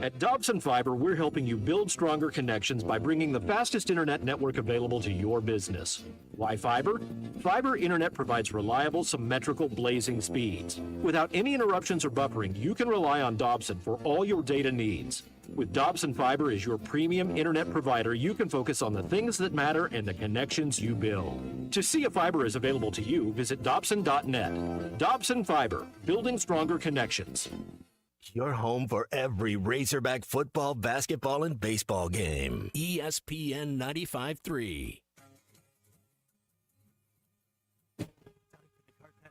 At Dobson Fiber, we're helping you build stronger connections by bringing the fastest internet network available to your business. Why fiber? Fiber internet provides reliable, symmetrical, blazing speeds. Without any interruptions or buffering, you can rely on Dobson for all your data needs. With Dobson Fiber as your premium internet provider, you can focus on the things that matter and the connections you build. To see if fiber is available to you, visit Dobson.net. Dobson Fiber, building stronger connections. Your home for every Razorback football, basketball, and baseball game. ESPN 95.3.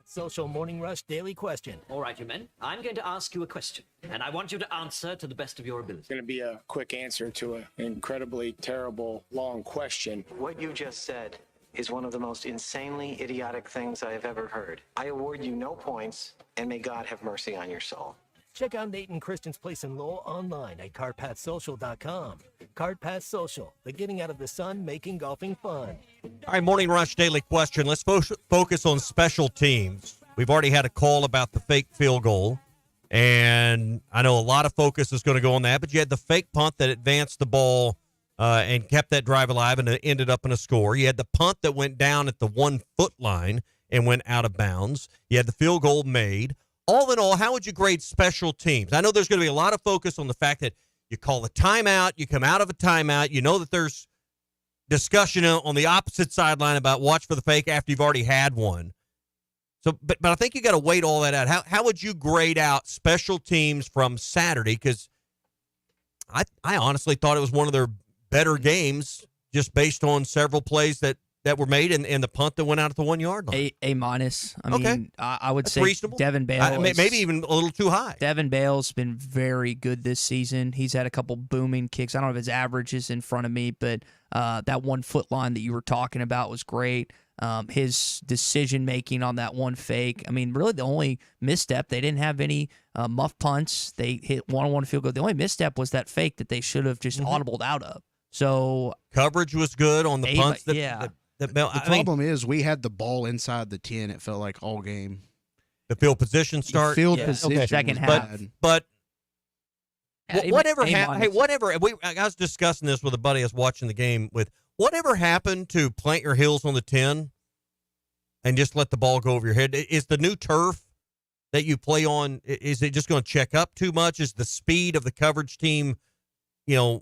Social Morning Rush Daily Question. All right, you men. I'm going to ask you a question, and I want you to answer to the best of your ability. It's going to be a quick answer to an incredibly terrible, long question. What you just said is one of the most insanely idiotic things I have ever heard. I award you no points, and may God have mercy on your soul. Check out Nate and Christian's Place in Lowell online at CartPathSocial.com. CartPath Social, the getting out of the sun, making golfing fun. All right, Morning Rush Daily Question. Let's focus on special teams. We've already had a call about the fake field goal, and I know a lot of focus is going to go on that, but you had the fake punt that advanced the ball and kept that drive alive, and it ended up in a score. You had the punt that went down at the 1 foot line and went out of bounds. You had the field goal made. All in all, how would you grade special teams? I know there's going to be a lot of focus on the fact that you call a timeout, you come out of a timeout, you know that there's discussion on the opposite sideline about watch for the fake after you've already had one. So, but I think you got to wait all that out. How would you grade out special teams from Saturday? Because I honestly thought it was one of their better games, just based on several plays that were made and the punt that went out at the 1 yard line. A minus. I Okay. mean, I would That's say reasonable. Devin Bales. Maybe even a little too high. Devin Bale's been very good this season. He's had a couple booming kicks. I don't know if his average is in front of me, but that 1 foot line that you were talking about was great. His decision making on that one fake. I mean, really the only misstep, they didn't have any muff punts. They hit 1-on-1 field goal. The only misstep was that fake that they should have just audibled out of. So coverage was good on the punts. The problem is we had the ball inside the 10. It felt like all game. The field position start. Field position. Second was half. bad. But whatever A happened. Hey, whatever. I was discussing this with a buddy I was watching the game with. Whatever happened to plant your heels on the 10 and just let the ball go over your head? Is the new turf that you play on, is it just going to check up too much? Is the speed of the coverage team, too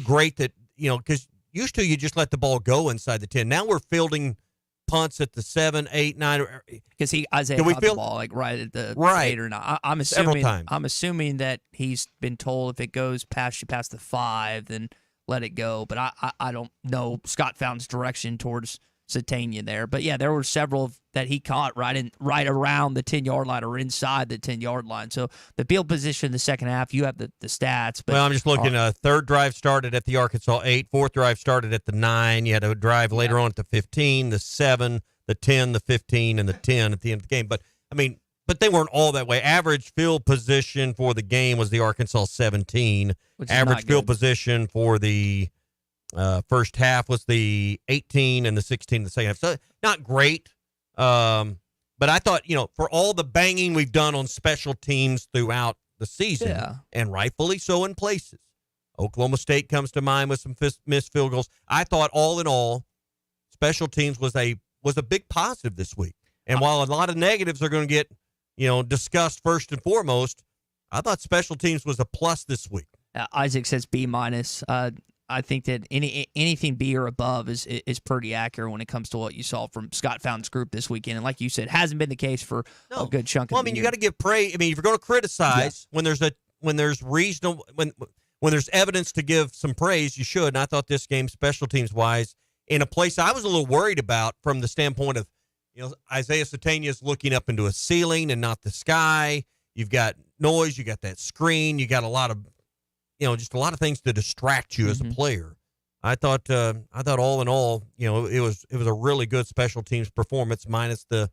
great that, because used to you just let the ball go inside the 10. Now we're fielding punts at the 7, 8, 9. Because Isaiah caught the ball right at the 8 or 9. I'm Several assuming. times. I'm assuming that he's been told if it goes past the 5, then let it go. But I don't know Scott Fountain's direction towards Satania there. But yeah, there were several that he caught right around the 10-yard line or inside the 10-yard line. So the field position in the second half, you have the stats. But I'm just looking. Third drive started at the Arkansas 8. Fourth drive started at the 9. You had a drive later on at the 15, the 7, the 10, the 15, and the 10 at the end of the game. But they weren't all that way. Average field position for the game was the Arkansas 17. Average field position for the first half was the 18 and the 16 in the second half. So not great. But I thought, for all the banging we've done on special teams throughout the season, and rightfully so in places, Oklahoma State comes to mind with some missed field goals. I thought all in all, special teams was a big positive this week. And while a lot of negatives are going to get, discussed first and foremost, I thought special teams was a plus this week. Isaac says B minus. I think that anything B or above is pretty accurate when it comes to what you saw from Scott Fountain's group this weekend. And like you said, hasn't been the case for a good chunk of the year. You got to give praise. If you're going to criticize when there's reasonable when there's evidence to give some praise, you should. And I thought this game, special teams wise, in a place I was a little worried about from the standpoint of, Isaiah Satania's looking up into a ceiling and not the sky. You've got noise. You got that screen. You got a lot of just a lot of things to distract you as a player. I thought all in all, it was a really good special teams performance minus the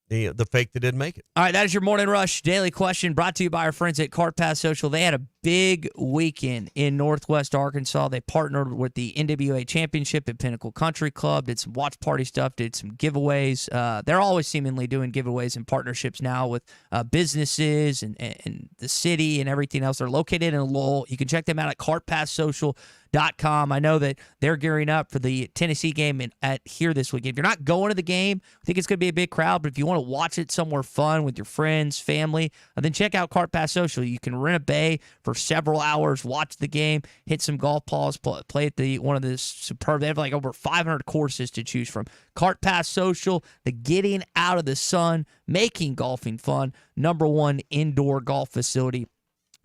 fake that didn't make it. All right, that is your Morning Rush Daily Question brought to you by our friends at Cart Pass Social. They had a big weekend in Northwest Arkansas. They partnered with the NWA Championship at Pinnacle Country Club, did some watch party stuff, did some giveaways. They're always seemingly doing giveaways and partnerships now with businesses and the city and everything else. They're located in Lowell. You can check them out at cartpasssocial.com. I know that they're gearing up for the Tennessee game at here this weekend. If you're not going to the game, I think it's going to be a big crowd, but if you want to watch it somewhere fun with your friends, family, then check out Cart Pass Social. You can rent a bay for several hours, watch the game, hit some golf balls, play at one of the superb. They have like over 500 courses to choose from. Cart Pass Social, the getting out of the sun, making golfing fun, #1 indoor golf facility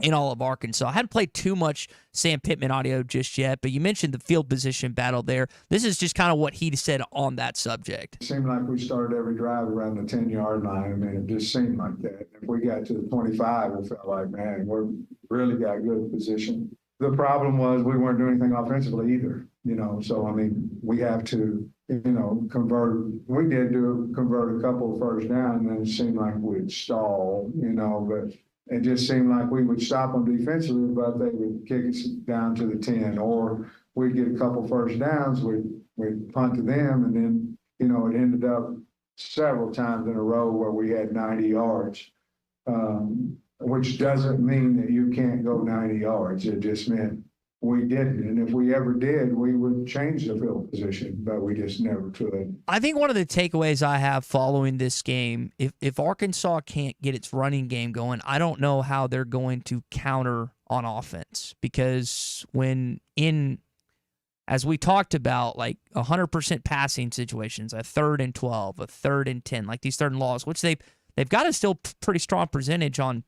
in all of Arkansas. I hadn't played too much Sam Pitman audio just yet, but you mentioned the field position battle there. This is just kind of what he said on that subject. It seemed like we started every drive around the 10-yard line. I mean, it just seemed like that. If we got to the 25, we felt like, man, we're really got good position. The problem was we weren't doing anything offensively either, so, we have to, convert. We did convert a couple of first down, and then it seemed like we'd stall, but it just seemed like we would stop them defensively, but they would kick us down to the 10, or we'd get a couple first downs, we'd punt to them, and then, it ended up several times in a row where we had 90 yards, which doesn't mean that you can't go 90 yards. It just meant we didn't. And if we ever did, we would change the field position, but we just never could. I think one of the takeaways I have following this game, if Arkansas can't get its running game going, I don't know how they're going to counter on offense, because when in as we talked about, like 100% passing situations, a 3rd and 12, a 3rd and 10, like these 3rd and longs, which they've got a still pretty strong percentage on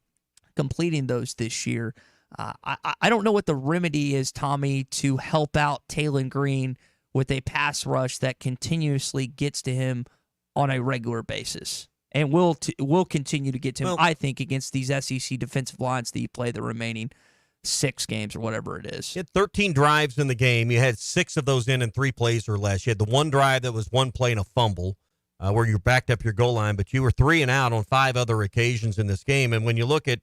completing those this year. I don't know what the remedy is, Tommy, to help out Taylon Green with a pass rush that continuously gets to him on a regular basis. And will continue to get to him, I think, against these SEC defensive lines that you play the remaining 6 games or whatever it is. You had 13 drives in the game. You had 6 of those in 3 plays or less. You had the one drive that was 1 play and a fumble where you backed up your goal line, but you were 3 and out on 5 other occasions in this game. And when you look at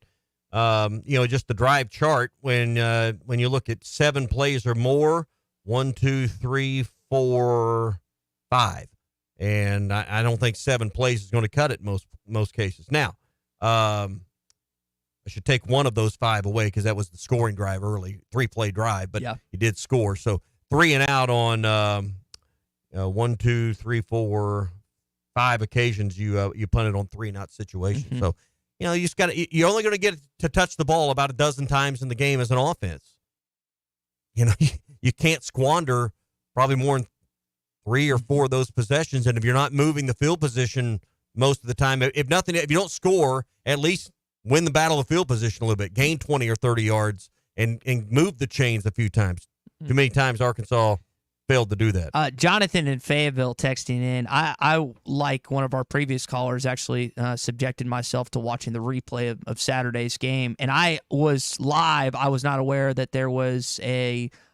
just the drive chart, when you look at 7 plays or more, 1, 2, 3, 4, 5. And I don't think 7 plays is going to cut it most cases. Now, I should take one of those 5 away because that was the scoring drive early, 3-play drive, but he did score. So 3 and out on 1, 2, 3, 4, 5 occasions. You punted on 3 and out situations. Mm-hmm. So you just got you're only going to get to touch the ball about a dozen times in the game as an offense. You can't squander probably more than 3 or 4 of those possessions, and if you're not moving the field position most of the time, if you don't score, at least win the battle of field position a little bit, gain 20 or 30 yards, and move the chains a few times. Too many times Arkansas failed to do that. Jonathan in Fayetteville texting in. I like one of our previous callers, actually subjected myself to watching the replay of Saturday's game, and I was live. I was not aware that there was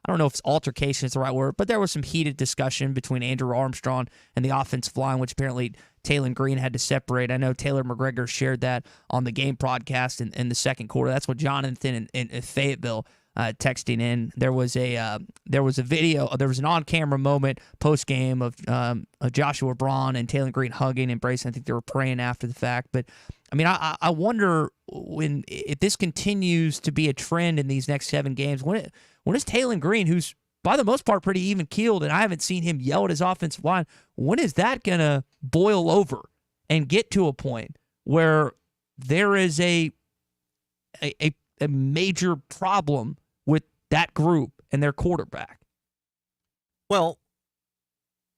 I don't know if altercation is the right word, but there was some heated discussion between Andrew Armstrong and the offensive line, which apparently Taylon Green had to separate. I know Taylor McGregor shared that on the game broadcast in the second quarter. That's what Jonathan in Fayetteville texting in. There was a video. There was an on-camera moment post game of Joshua Braun and Taylon Green hugging, embracing. I think they were praying after the fact. But I mean, I wonder if this continues to be a trend in these next 7 games. When is Taylon Green, who's by the most part pretty even keeled, and I haven't seen him yell at his offensive line, when is that gonna boil over and get to a point where there is a major problem with that group and their quarterback? Well,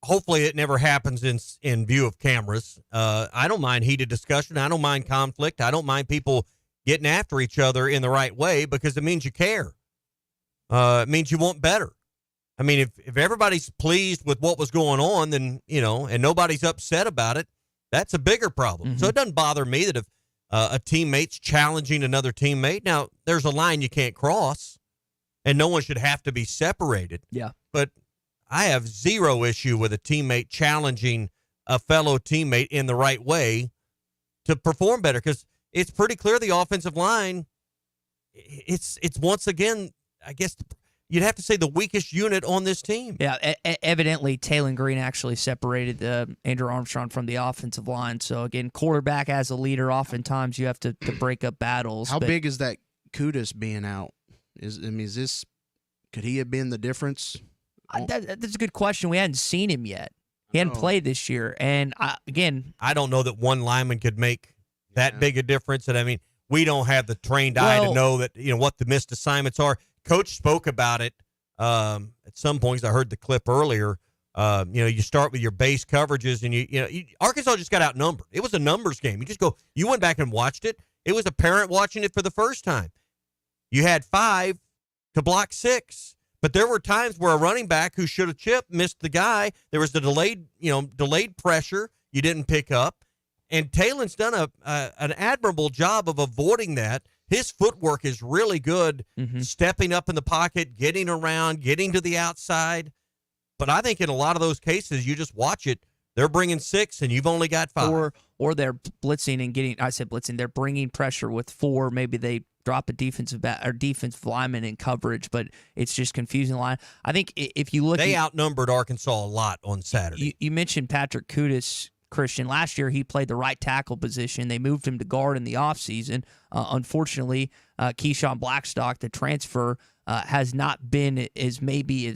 hopefully it never happens in view of cameras. I don't mind heated discussion. I don't mind conflict. I don't mind people getting after each other in the right way because it means you care. It means you want better. I mean, if everybody's pleased with what was going on, then, and nobody's upset about it, that's a bigger problem. Mm-hmm. So it doesn't bother me that if a teammate's challenging another teammate. Now, there's a line you can't cross, and no one should have to be separated. Yeah. But I have 0 issue with a teammate challenging a fellow teammate in the right way to perform better, because it's pretty clear the offensive line, it's once again, I guess you'd have to say, the weakest unit on this team. Yeah, evidently Taylon Green actually separated Andrew Armstrong from the offensive line. So, again, quarterback as a leader, oftentimes you have to break up battles. How big is that Kudus being out? Could he have been the difference? That's a good question. We hadn't seen him yet. He hadn't played this year. And, I don't know that one lineman could make that big a difference. And, I mean, we don't have the trained eye to know that, what the missed assignments are. Coach spoke about it at some points. I heard the clip earlier. You start with your base coverages, and Arkansas just got outnumbered. It was a numbers game. You went back and watched it. It was a parent watching it for the first time. You had 5 to block 6, but there were times where a running back who should have chipped missed the guy. There was the delayed pressure you didn't pick up, and Taylon's done an admirable job of avoiding that. His footwork is really good, stepping up in the pocket, getting around, getting to the outside. But I think in a lot of those cases, you just watch it. They're bringing 6, and you've only got 5. Or they're blitzing and they're bringing pressure with 4. Maybe they drop a defensive lineman in coverage, but it's just confusing line. I think if you look, they outnumbered Arkansas a lot on Saturday. You mentioned Patrick Kudus, Christian. Last year, he played the right tackle position. They moved him to guard in the offseason. Unfortunately, Keyshawn Blackstock, the transfer, has not been as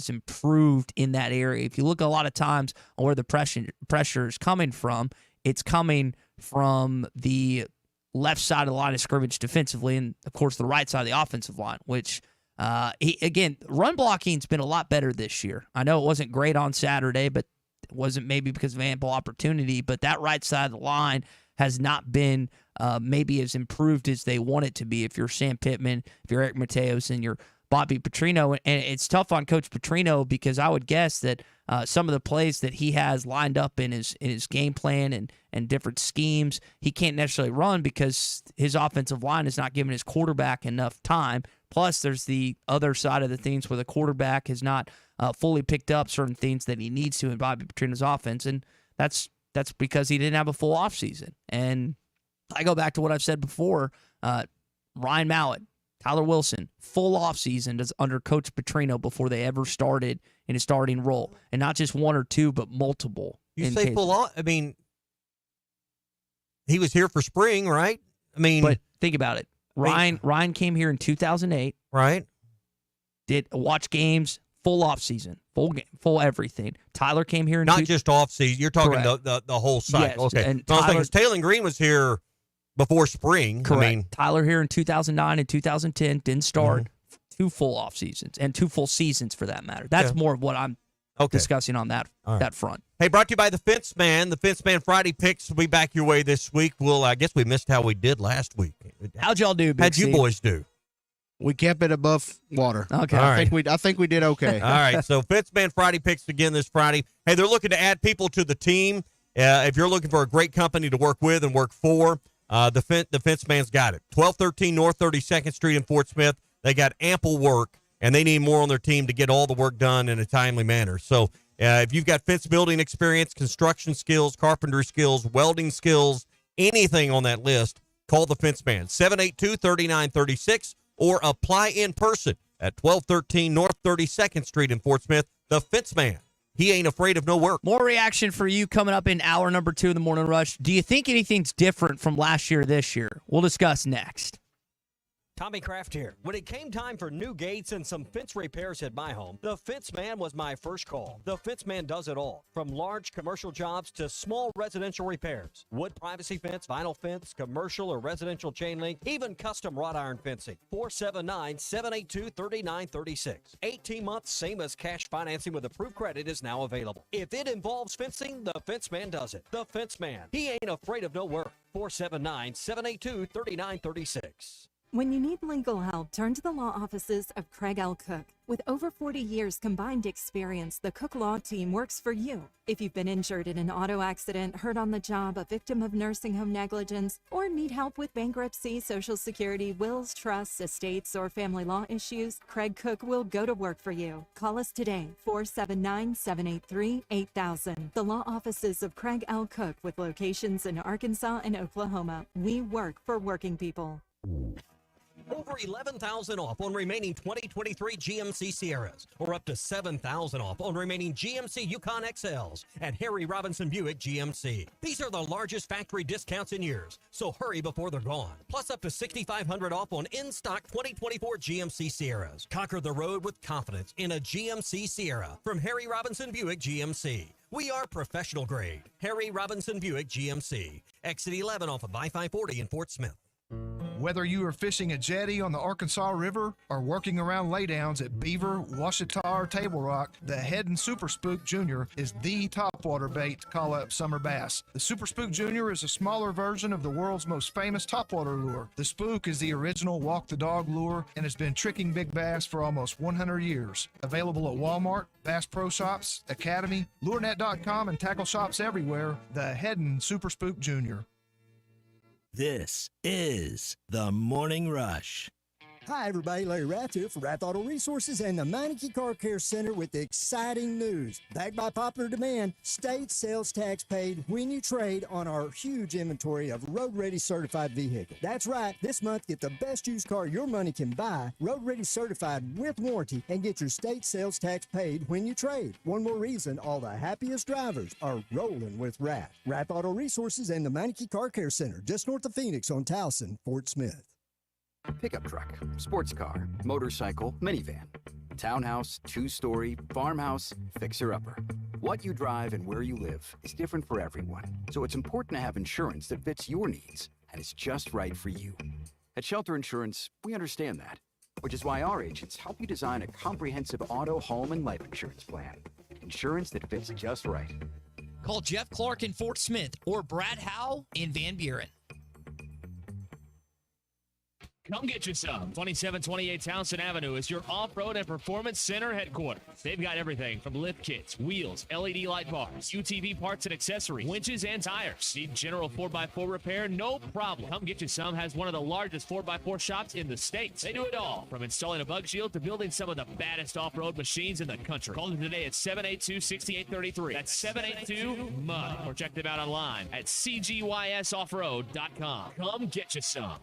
improved in that area. If you look a lot of times where the pressure is coming from, it's coming from the left side of the line of scrimmage defensively, and, of course, the right side of the offensive line, which Run blocking's been a lot better this year. I know it wasn't great on Saturday, but it wasn't maybe because of ample opportunity. But that right side of the line has not been maybe as improved as they want it to be. If you're Sam Pittman, if you're Eric Mateos, and you're Bobby Petrino, and it's tough on Coach Petrino because I would guess that some of the plays that he has lined up in his game plan and different schemes, he can't necessarily run because his offensive line is not giving his quarterback enough time. Plus, there's the other side of the things where the quarterback has not fully picked up certain things that he needs to in Bobby Petrino's offense, and that's because he didn't have a full offseason. And I go back to what I've said before, Ryan Mallett, Tyler Wilson, full offseason under Coach Petrino before they ever started in a starting role. And not just one or two, but multiple. You say full off? I mean, he was here for spring, right? I mean, but think about it. Ryan came here in 2008. Right. Did watch games, full offseason, full everything. Tyler came here in not just offseason. You're talking the whole cycle. Yes, okay. and Taylor Green was here before spring. Correct. I mean, Tyler here in 2009 and 2010 didn't start 2 full off seasons and 2 full seasons for that matter. That's more of what I'm discussing on that front. Hey, brought to you by the Fence Man. The Fence Man Friday picks will be back your way this week. I guess we missed how we did last week. How'd y'all do, Big How'd you C? boys do? We kept it above water. Okay. I think we did okay. All right. So Fence Man Friday picks again this Friday. Hey, they're looking to add people to the team. If you're looking for a great company to work with and work for, the Fence Man's got it. 1213 North 32nd Street in Fort Smith. They got ample work, and they need more on their team to get all the work done in a timely manner. So if you've got fence building experience, construction skills, carpentry skills, welding skills, anything on that list, call the Fence Man, 782-3936, or apply in person at 1213 North 32nd Street in Fort Smith. The Fence Man. He ain't afraid of no work. More reaction for you coming up in hour number 2 of the Morning Rush. Do you think anything's different from last year this year? We'll discuss next. Tommy Kraft here. When it came time for new gates and some fence repairs at my home, the Fence Man was my first call. The Fence Man does it all, from large commercial jobs to small residential repairs. Wood privacy fence, vinyl fence, commercial or residential chain link, even custom wrought iron fencing. 479-782-3936. 18 months, same as cash financing with approved credit is now available. If it involves fencing, the Fence Man does it. The Fence Man. He ain't afraid of no work. 479-782-3936. When you need legal help, turn to the law offices of Craig L. Cook. With over 40 years combined experience, the Cook Law Team works for you. If you've been injured in an auto accident, hurt on the job, a victim of nursing home negligence, or need help with bankruptcy, Social Security, wills, trusts, estates, or family law issues, Craig Cook will go to work for you. Call us today, 479-783-8000. The law offices of Craig L. Cook with locations in Arkansas and Oklahoma. We work for working people. Over $11,000 off on remaining 2023 GMC Sierras, or up to $7,000 off on remaining GMC Yukon XLs at Harry Robinson Buick GMC. These are the largest factory discounts in years, so hurry before they're gone. Plus up to $6,500 off on in-stock 2024 GMC Sierras. Conquer the road with confidence in a GMC Sierra from Harry Robinson Buick GMC. We are professional grade. Harry Robinson Buick GMC. Exit 11 off of I-540 in Fort Smith. Whether you are fishing a jetty on the Arkansas River or working around laydowns at Beaver, Washita, or Table Rock, the Heddon Super Spook Jr. is the topwater bait to call up summer bass. The Super Spook Jr. is a smaller version of the world's most famous topwater lure. The Spook is the original walk-the-dog lure and has been tricking big bass for almost 100 years. Available at Walmart, Bass Pro Shops, Academy, LureNet.com, and tackle shops everywhere, the Heddon Super Spook Jr. This is the Morning Rush. Hi, everybody. Larry Rath here for Rath Auto Resources and the Meineke Car Care Center with exciting news. Backed by popular demand, state sales tax paid when you trade on our huge inventory of road-ready certified vehicles. That's right. This month, get the best used car your money can buy, road-ready certified with warranty, and get your state sales tax paid when you trade. One more reason all the happiest drivers are rolling with Rath. Rath Auto Resources and the Meineke Car Care Center, just north of Phoenix on Towson, Fort Smith. Pickup truck, sports car, motorcycle, minivan, townhouse, two-story, farmhouse, fixer-upper. What you drive and where you live is different for everyone, so it's important to have insurance that fits your needs and is just right for you. At Shelter Insurance, we understand that. which is why our agents help you design a comprehensive auto, home, and life insurance plan. Insurance that fits just right. Call Jeff Clark in Fort Smith or Brad Howe in Van Buren. Come get you some. 2728 Townsend Avenue is your off-road and performance center headquarters. They've got everything from lift kits, wheels, LED light bars, UTV parts and accessories, winches, and tires. Need general 4x4 repair? No problem. Come Get You Some has one of the largest 4x4 shops in the States. They do it all, from installing a bug shield to building some of the baddest off-road machines in the country. Call them today at 782-6833. That's 782-MUD. Or check them out online at cgysoffroad.com. Come get you some.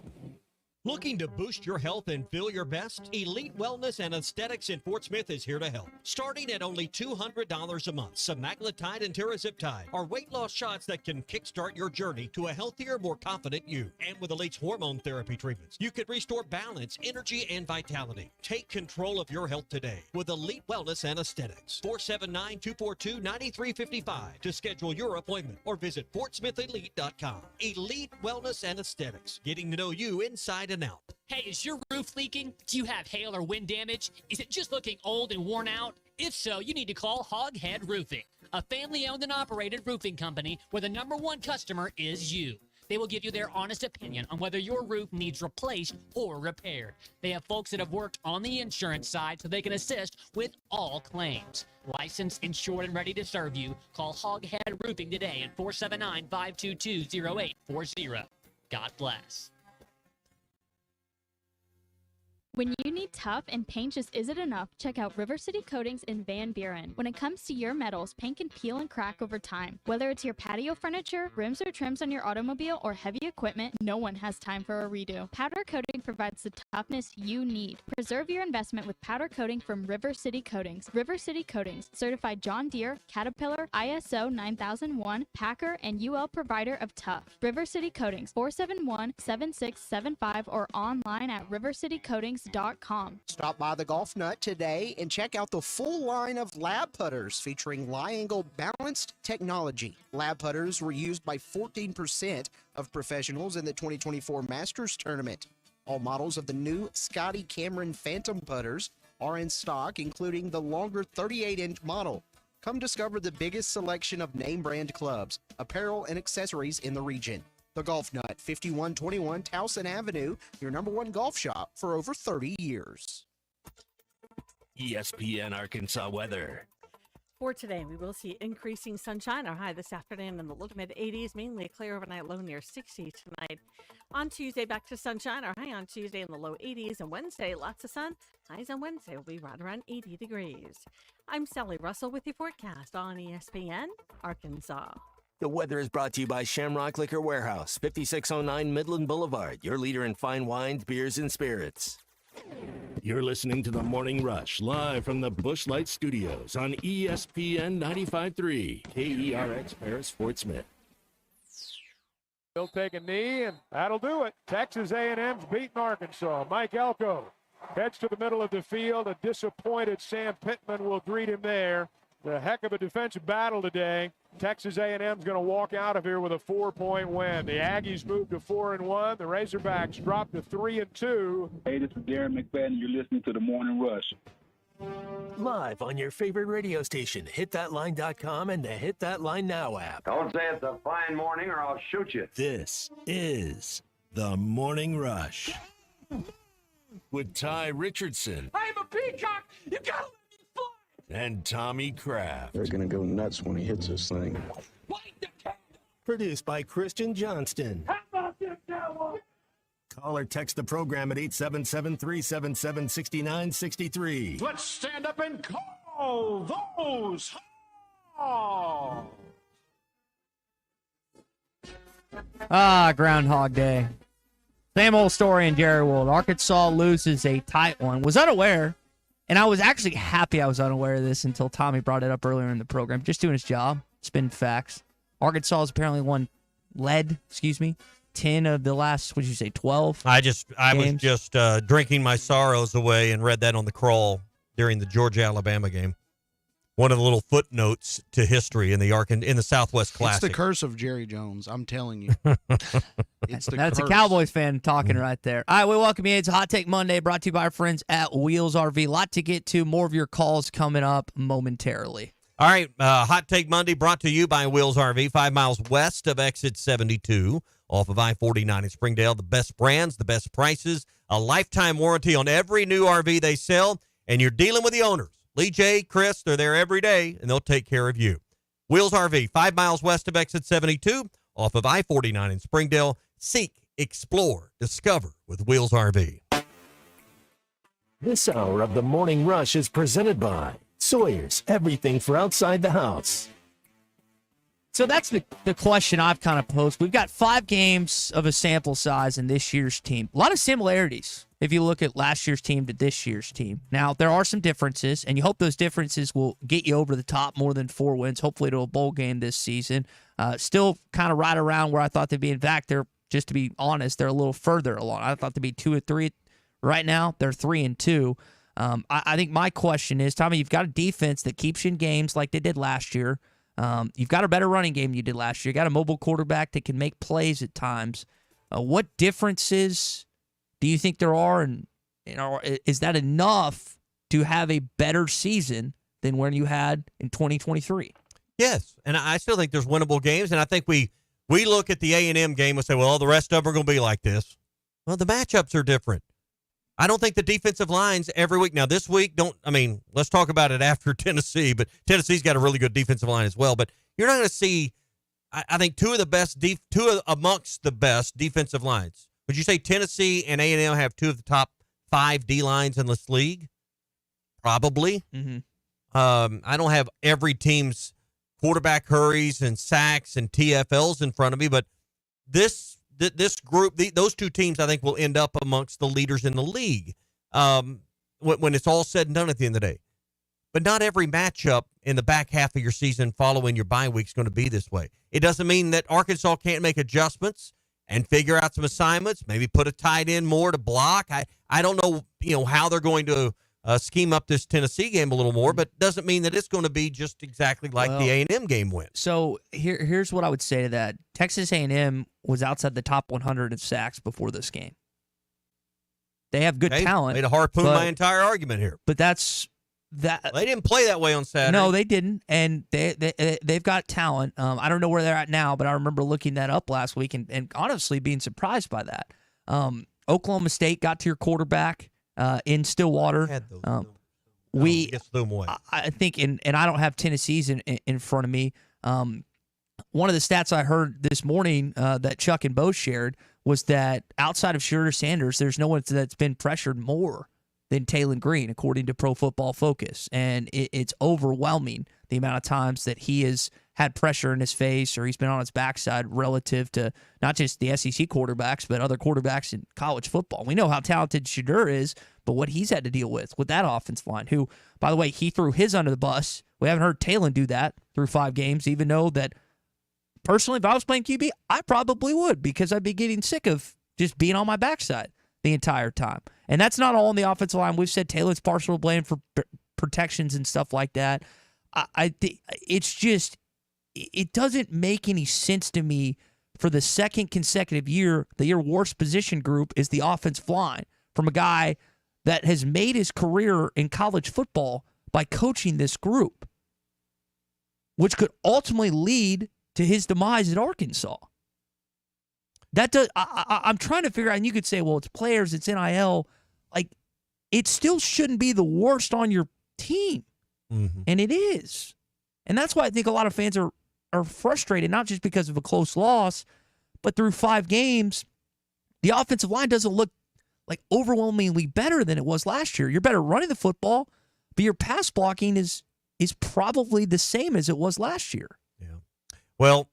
Looking to boost your health and feel your best? Elite Wellness and Aesthetics in Fort Smith is here to help. Starting at only $200 a month, semaglutide and tirzepatide are weight loss shots that can kickstart your journey to a healthier, more confident you. And with Elite's hormone therapy treatments, you can restore balance, energy, and vitality. Take control of your health today with Elite Wellness and Aesthetics. 479-242-9355 to schedule your appointment or visit fortsmithelite.com. Elite Wellness and Aesthetics, getting to know you inside and out. Hey, is your roof leaking? Do you have hail or wind damage? Is it just looking old and worn out? If so, you need to call Hoghead Roofing, a family-owned and operated roofing company where the #1 customer is you. They will give you their honest opinion on whether your roof needs replaced or repaired. They have folks that have worked on the insurance side so they can assist with all claims. Licensed, insured, and ready to serve you. Call Hoghead Roofing today at 479-522-0840. God bless. When you need tough and paint just isn't enough, check out River City Coatings in Van Buren. When it comes to your metals, paint can peel and crack over time. Whether it's your patio furniture, rims or trims on your automobile, or heavy equipment, no one has time for a redo. Powder coating provides the toughness you need. Preserve your investment with powder coating from River City Coatings. River City Coatings, certified John Deere, Caterpillar, ISO 9001, Packer, and UL provider of tough. River City Coatings, 471-7675 or online at rivercitycoatings.com. Stop by the Golf Nut today and check out the full line of lab putters featuring Lie-Angle balanced technology. Lab putters were used by 14% of professionals in the 2024 Masters Tournament. All models of the new Scotty Cameron Phantom putters are in stock, including the longer 38-inch model. Come discover the biggest selection of name brand clubs, apparel, and accessories in the region. The Golf Nut, 5121 Towson Avenue, your #1 golf shop for over 30 years. ESPN Arkansas weather. For today, we will see increasing sunshine. Our high this afternoon in the low to mid 80s, mainly a clear overnight low near 60 tonight. On Tuesday, back to sunshine. Our high on Tuesday in the low 80s, and Wednesday, lots of sun. Highs on Wednesday will be right around 80 degrees. I'm Sally Russell with your forecast on ESPN Arkansas. The weather is brought to you by Shamrock Liquor Warehouse, 5609 Midland Boulevard, your leader in fine wines, beers, and spirits. You're listening to The Morning Rush, live from the Busch Light Studios on ESPN 95.3, KERX Paris, Fort Smith. He'll take a knee, and that'll do it. Texas A&M's beating Arkansas. Mike Elko heads to the middle of the field. A disappointed Sam Pitman will greet him there. A heck of a defensive battle today. Texas A&M's going to walk out of here with a 4-point win. The Aggies moved to 4-1. The Razorbacks dropped to 3-2. Hey, this is Darren McFadden. You're listening to The Morning Rush. Live on your favorite radio station, hitthatline.com and the Hit That Line Now app. Don't say it's a fine morning or I'll shoot you. This is The Morning Rush with Ty Richardson I'm a peacock! You gotta let me fly! and Tommy Kraft. They're going to go nuts when he hits this thing. Produced by Christian Johnston. How about this, cowboy? Call or text the program at 877-377-6963. Let's stand up and call those Hawks! Groundhog Day. Same old story in Jerry World. Arkansas loses a tight one. Was unaware, and I was actually happy I was unaware of this until Tommy brought it up earlier in the program. Just doing his job, spin facts. Arkansas has apparently led 10 of the last, 12? I was just drinking my sorrows away and read that on the crawl during the Georgia-Alabama game. one of the little footnotes to history in the Southwest Classic. It's the curse of Jerry Jones. I'm telling you. It's the That's curse. a Cowboys fan talking right there. All right, we welcome you. It's Hot Take Monday, brought to you by our friends at Wheels RV. A lot to get to. More of your calls coming up momentarily. All right, Hot Take Monday brought to you by Wheels RV, 5 miles west of exit 72 off of I-49 in Springdale. The best brands, the best prices, a lifetime warranty on every new RV they sell, and you're dealing with the owners. Lee J, Chris, they're there every day, and they'll take care of you. Wheels RV, 5 miles west of exit 72 off of I-49 in Springdale. Seek, explore, discover with Wheels RV. This hour of the Morning Rush is presented by Sawyer's, everything for outside the house. So that's the question I've kind of posed. We've got 5 games of a sample size in this year's team. A lot of similarities if you look at last year's team to this year's team. Now, there are some differences, and you hope those differences will get you over the top more than 4 wins, hopefully to a bowl game this season. Still kind of right around where I thought they'd be. In fact, just to be honest, they're a little further along. I thought they'd be 2-3. Right now, they're 3-2. I think my question is, Tommy, you've got a defense that keeps you in games like they did last year. You've got a better running game than you did last year. You got a mobile quarterback that can make plays at times. What differences do you think there are, and is that enough to have a better season than when you had in 2023? Yes, and I still think there's winnable games, and I think we look at the A&M game and say, well, the rest of them are going to be like this. Well, the matchups are different. I don't think the defensive lines every week. Now, this week, let's talk about it after Tennessee, but Tennessee's got a really good defensive line as well. But you're not going to see, I think, two amongst the best defensive lines. Would you say Tennessee and A&M have 2 of the top 5 D lines in this league? Probably. Mm-hmm. I don't have every team's quarterback hurries and sacks and TFLs in front of me, but this group, those 2 teams, I think, will end up amongst the leaders in the league when it's all said and done at the end of the day. But not every matchup in the back half of your season following your bye week is going to be this way. It doesn't mean that Arkansas can't make adjustments and figure out some assignments, maybe put a tight end more to block. I don't know, how they're going to scheme up this Tennessee game a little more, but doesn't mean that it's going to be just exactly like the A&M game went. So here's what I would say to that. Texas A&M was outside the top 100 in sacks before this game. They have good talent. Way to harpoon my entire argument here. But that's that. They didn't play that way on Saturday. No, they didn't, and they've got talent. I don't know where they're at now, but I remember looking that up last week and honestly being surprised by that. Oklahoma State got to your quarterback in Stillwater. I think, and I don't have Tennessee's in front of me. One of the stats I heard this morning that Chuck and Bo shared was that outside of Shooter Sanders, there's no one that's been pressured more than Taylon Green, according to Pro Football Focus. And it's overwhelming the amount of times that he has had pressure in his face or he's been on his backside relative to not just the SEC quarterbacks, but other quarterbacks in college football. We know how talented Shedeur is, but what he's had to deal with that offensive line, who, by the way, he threw his under the bus. We haven't heard Taylon do that through 5 games, even though that, personally, if I was playing QB, I probably would, because I'd be getting sick of just being on my backside the entire time. And that's not all on the offensive line. We've said Taylor's partial to blame for protections and stuff like that. I think it's just, it doesn't make any sense to me for the second consecutive year that your worst position group is the offensive line from a guy that has made his career in college football by coaching this group, which could ultimately lead to his demise at Arkansas. I'm trying to figure out, and you could say, well, it's players, it's NIL. Like, it still shouldn't be the worst on your team. Mm-hmm. And it is. And that's why I think a lot of fans are frustrated, not just because of a close loss, but through 5 games, the offensive line doesn't look like overwhelmingly better than it was last year. You're better running the football, but your pass blocking is probably the same as it was last year. Yeah. Well,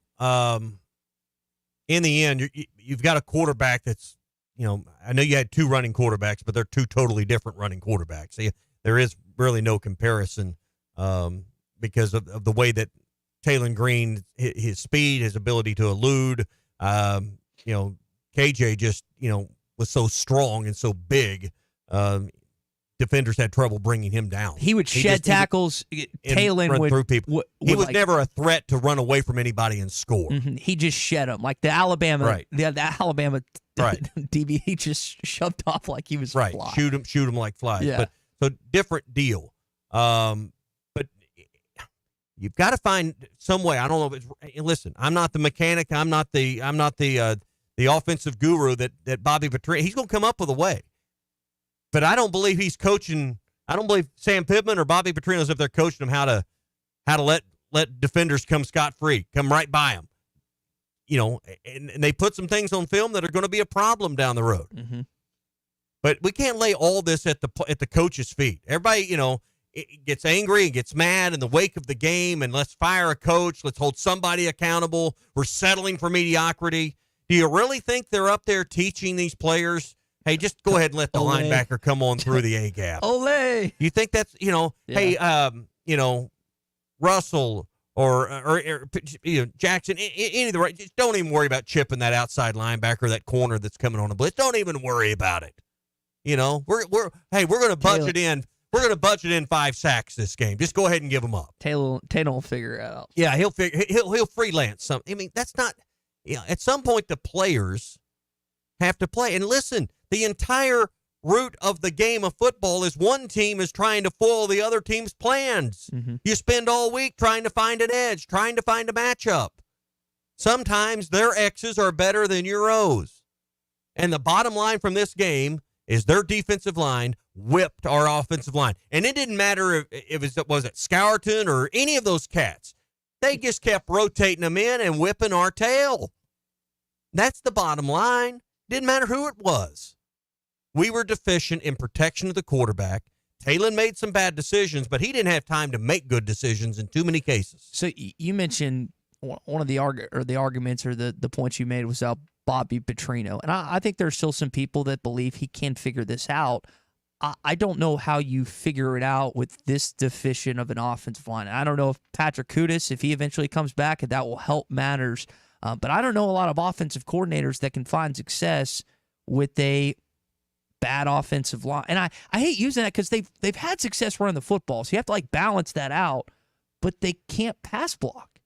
in the end, you've got a quarterback that's, I know you had 2 running quarterbacks, but they're 2 totally different running quarterbacks. There is really no comparison because of the way that Taylon Green, his speed, his ability to elude, KJ just, was so strong and so big. defenders had trouble bringing him down. He would shed tackles. Talon run would through people. He was like, never a threat to run away from anybody and score. He just shed them like the Alabama. Right. The Alabama Right. DB. He just shoved off like he was right. Fly. Shoot him like flies. Yeah. But so different deal. But you've got to find some way. I don't know if it's, listen, I'm not the mechanic. I'm not the offensive guru that Bobby Petrino. He's going to come up with a way. But I don't believe he's coaching. I don't believe Sam Pittman or Bobby Petrino's up there coaching him how to let defenders come scot-free, come right by them. You know, and they put some things on film that are going to be a problem down the road. Mm-hmm. But we can't lay all this at the coach's feet. Everybody, you know, it gets angry and gets mad in the wake of the game, and let's fire a coach. Let's hold somebody accountable. We're settling for mediocrity. Do you really think they're up there teaching these players, hey, just go ahead and let the linebacker come on through the A gap? Ole. You think that's, you know, hey, you know, Russell or you know, Jackson, any of the right, just don't even worry about chipping that outside linebacker, that corner that's coming on a blitz. Don't even worry about it. You know, we're going to budget in. We're going to budget in 5 sacks this game. Just go ahead and give them up. Taylor will figure it out. Yeah, he'll freelance some. I mean, that's not. You know, at some point the players have to play. And listen, the entire root of the game of football is one team is trying to foil the other team's plans. Mm-hmm. You spend all week trying to find an edge, trying to find a matchup. Sometimes their X's are better than your O's. And the bottom line from this game is their defensive line whipped our offensive line. And it didn't matter if it was Scourton or any of those cats. They just kept rotating them in and whipping our tail. That's the bottom line. Didn't matter who it was. We were deficient in protection of the quarterback. Talon made some bad decisions, but he didn't have time to make good decisions in too many cases. So you mentioned one of the arguments or the points you made was about Bobby Petrino. And I think there's still some people that believe he can figure this out. I don't know how you figure it out with this deficient of an offensive line. I don't know if Patrick Kudus, if he eventually comes back, that will help matters. But I don't know a lot of offensive coordinators that can find success with a bad offensive line. And I hate using that because they've had success running the football. So you have to balance that out, but they can't pass block.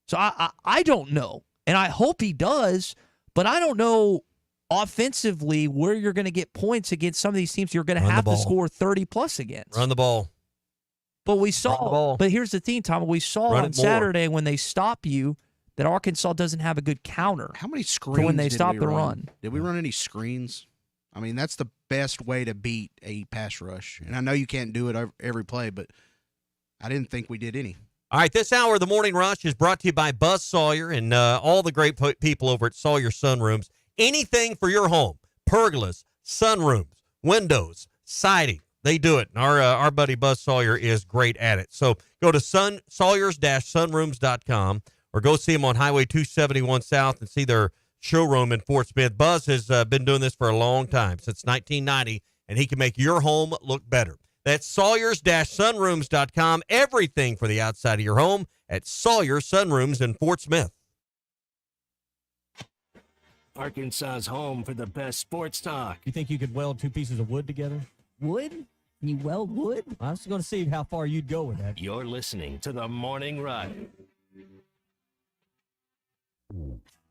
So I don't know. And I hope he does, but I don't know offensively where you're going to get points against some of these teams you're going to have to score 30-plus against. Run the ball. But we saw, but here's the thing, Tom, we saw on Saturday when they stop you that Arkansas doesn't have a good counter. How many screens when they did stop we the run? Did we run any screens? I mean, that's the best way to beat a pass rush. And I know you can't do it every play, but I didn't think we did any. All right, this hour of the Morning Rush is brought to you by Buzz Sawyer and all the great people over at Sawyer Sunrooms. Anything for your home, pergolas, sunrooms, windows, siding, they do it. And our buddy Buzz Sawyer is great at it. So go to sawyers-sunrooms.com or go see them on Highway 271 South and see their showroom in Fort Smith. Buzz has been doing this for a long time, since 1990, and he can make your home look better. That's sawyers-sunrooms.com. Everything for the outside of your home at Sawyer Sunrooms in Fort Smith. Arkansas's home for the best sports talk. You think you could weld 2 pieces of wood together? Wood? Can you weld wood? I was going to see how far you'd go with that. You're listening to the Morning Rush.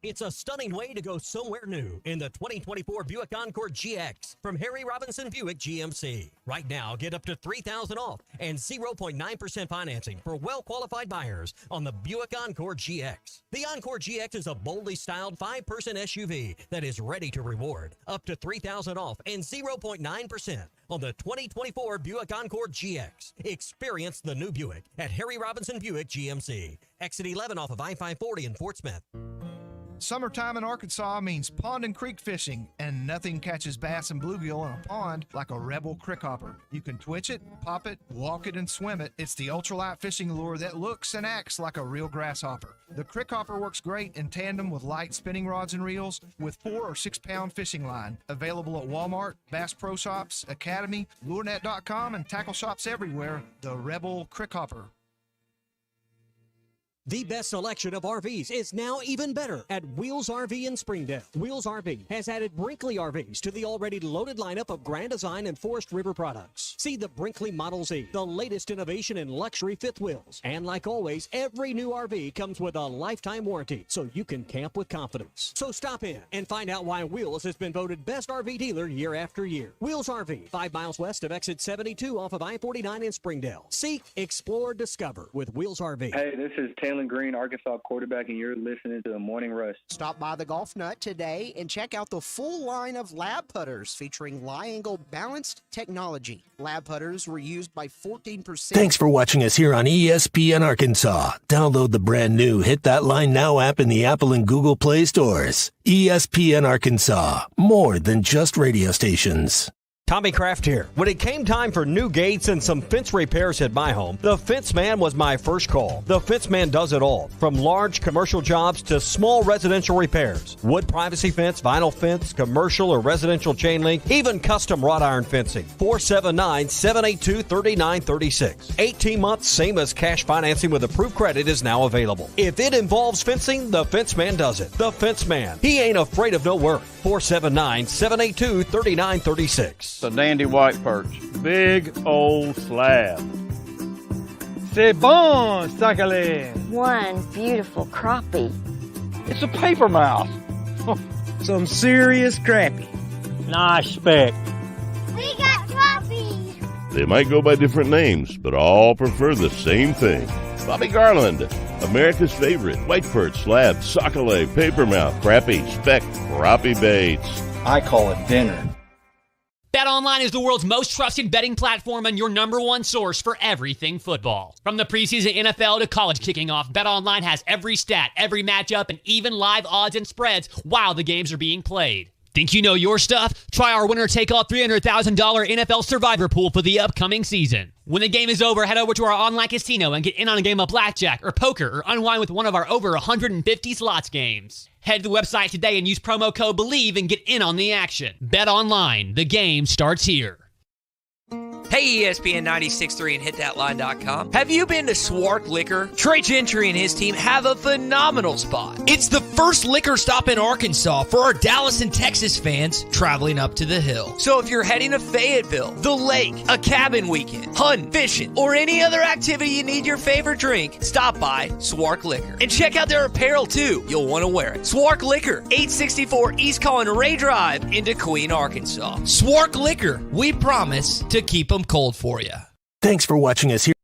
It's a stunning way to go somewhere new in the 2024 Buick Encore GX from Harry Robinson Buick GMC. Right now, get up to $3,000 off and 0.9% financing for well-qualified buyers on the Buick Encore GX. The Encore GX is a boldly styled 5-person SUV that is ready to reward. Up to $3,000 off and 0.9% on the 2024 Buick Encore GX. Experience the new Buick at Harry Robinson Buick GMC. Exit 11 off of I-540 in Fort Smith. Summertime in Arkansas means pond and creek fishing, and nothing catches bass and bluegill in a pond like a Rebel crickhopper. You can twitch it, pop it, walk it, and swim it. It's the ultralight fishing lure that looks and acts like a real grasshopper. The crickhopper works great in tandem with light spinning rods and reels with 4 or 6 pound fishing line. Available at Walmart, Bass Pro Shops, Academy, LureNet.com, and tackle shops everywhere. The Rebel crickhopper. The best selection of RVs is now even better at Wheels RV in Springdale. Wheels RV has added Brinkley RVs to the already loaded lineup of Grand Design and Forest River products. See the Brinkley Model Z, the latest innovation in luxury fifth wheels. And like always, every new RV comes with a lifetime warranty, so you can camp with confidence. So stop in and find out why Wheels has been voted best RV dealer year after year. Wheels RV, 5 miles west of exit 72 off of I-49 in Springdale. Seek, explore, discover with Wheels RV. Hey, this is Taylor Green, Arkansas quarterback, and you're listening to the Morning Rush. Stop by the Golf Nut today and check out the full line of lab putters featuring Lie-Angle balanced technology. Lab putters were used by 14%. Thanks for watching us here on ESPN Arkansas. Download the brand new Hit That Line Now app in the Apple and Google Play stores. ESPN Arkansas, more than just radio stations. Tommy Kraft here. When it came time for new gates and some fence repairs at my home, the Fence Man was my first call. The Fence Man does it all, from large commercial jobs to small residential repairs. Wood privacy fence, vinyl fence, commercial or residential chain link, even custom wrought iron fencing. 479-782-3936. 18 months, same as cash financing with approved credit is now available. If it involves fencing, the Fence Man does it. The Fence Man. He ain't afraid of no work. 479-782-3936. A dandy white perch. Big old slab. C'est bon, sacalé. One beautiful crappie. It's a paper mouth. Some serious crappie. Nice speck. We got crappie. They might go by different names, but all prefer the same thing. Bobby Garland, America's favorite. White perch, slab, sockeye, papermouth, crappie, speck, crappie baits. I call it dinner. BetOnline is the world's most trusted betting platform and your number one source for everything football. From the preseason NFL to college kicking off, BetOnline has every stat, every matchup, and even live odds and spreads while the games are being played. Think you know your stuff? Try our winner-take-all $300,000 NFL Survivor Pool for the upcoming season. When the game is over, head over to our online casino and get in on a game of blackjack or poker or unwind with one of our over 150 slots games. Head to the website today and use promo code BELIEVE and get in on the action. Bet online. The game starts here. Hey, ESPN 96.3 and hitthatline.com. Have you been to Swark Liquor? Trey Gentry and his team have a phenomenal spot. It's the first liquor stop in Arkansas for our Dallas and Texas fans traveling up to the hill. So if you're heading to Fayetteville, the lake, a cabin weekend, hunting, fishing, or any other activity you need your favorite drink, stop by Swark Liquor. And check out their apparel too. You'll want to wear it. Swark Liquor, 864 East Collin Ray Drive into Queen, Arkansas. Swark Liquor, we promise to keep them cold for you. Thanks for watching us here.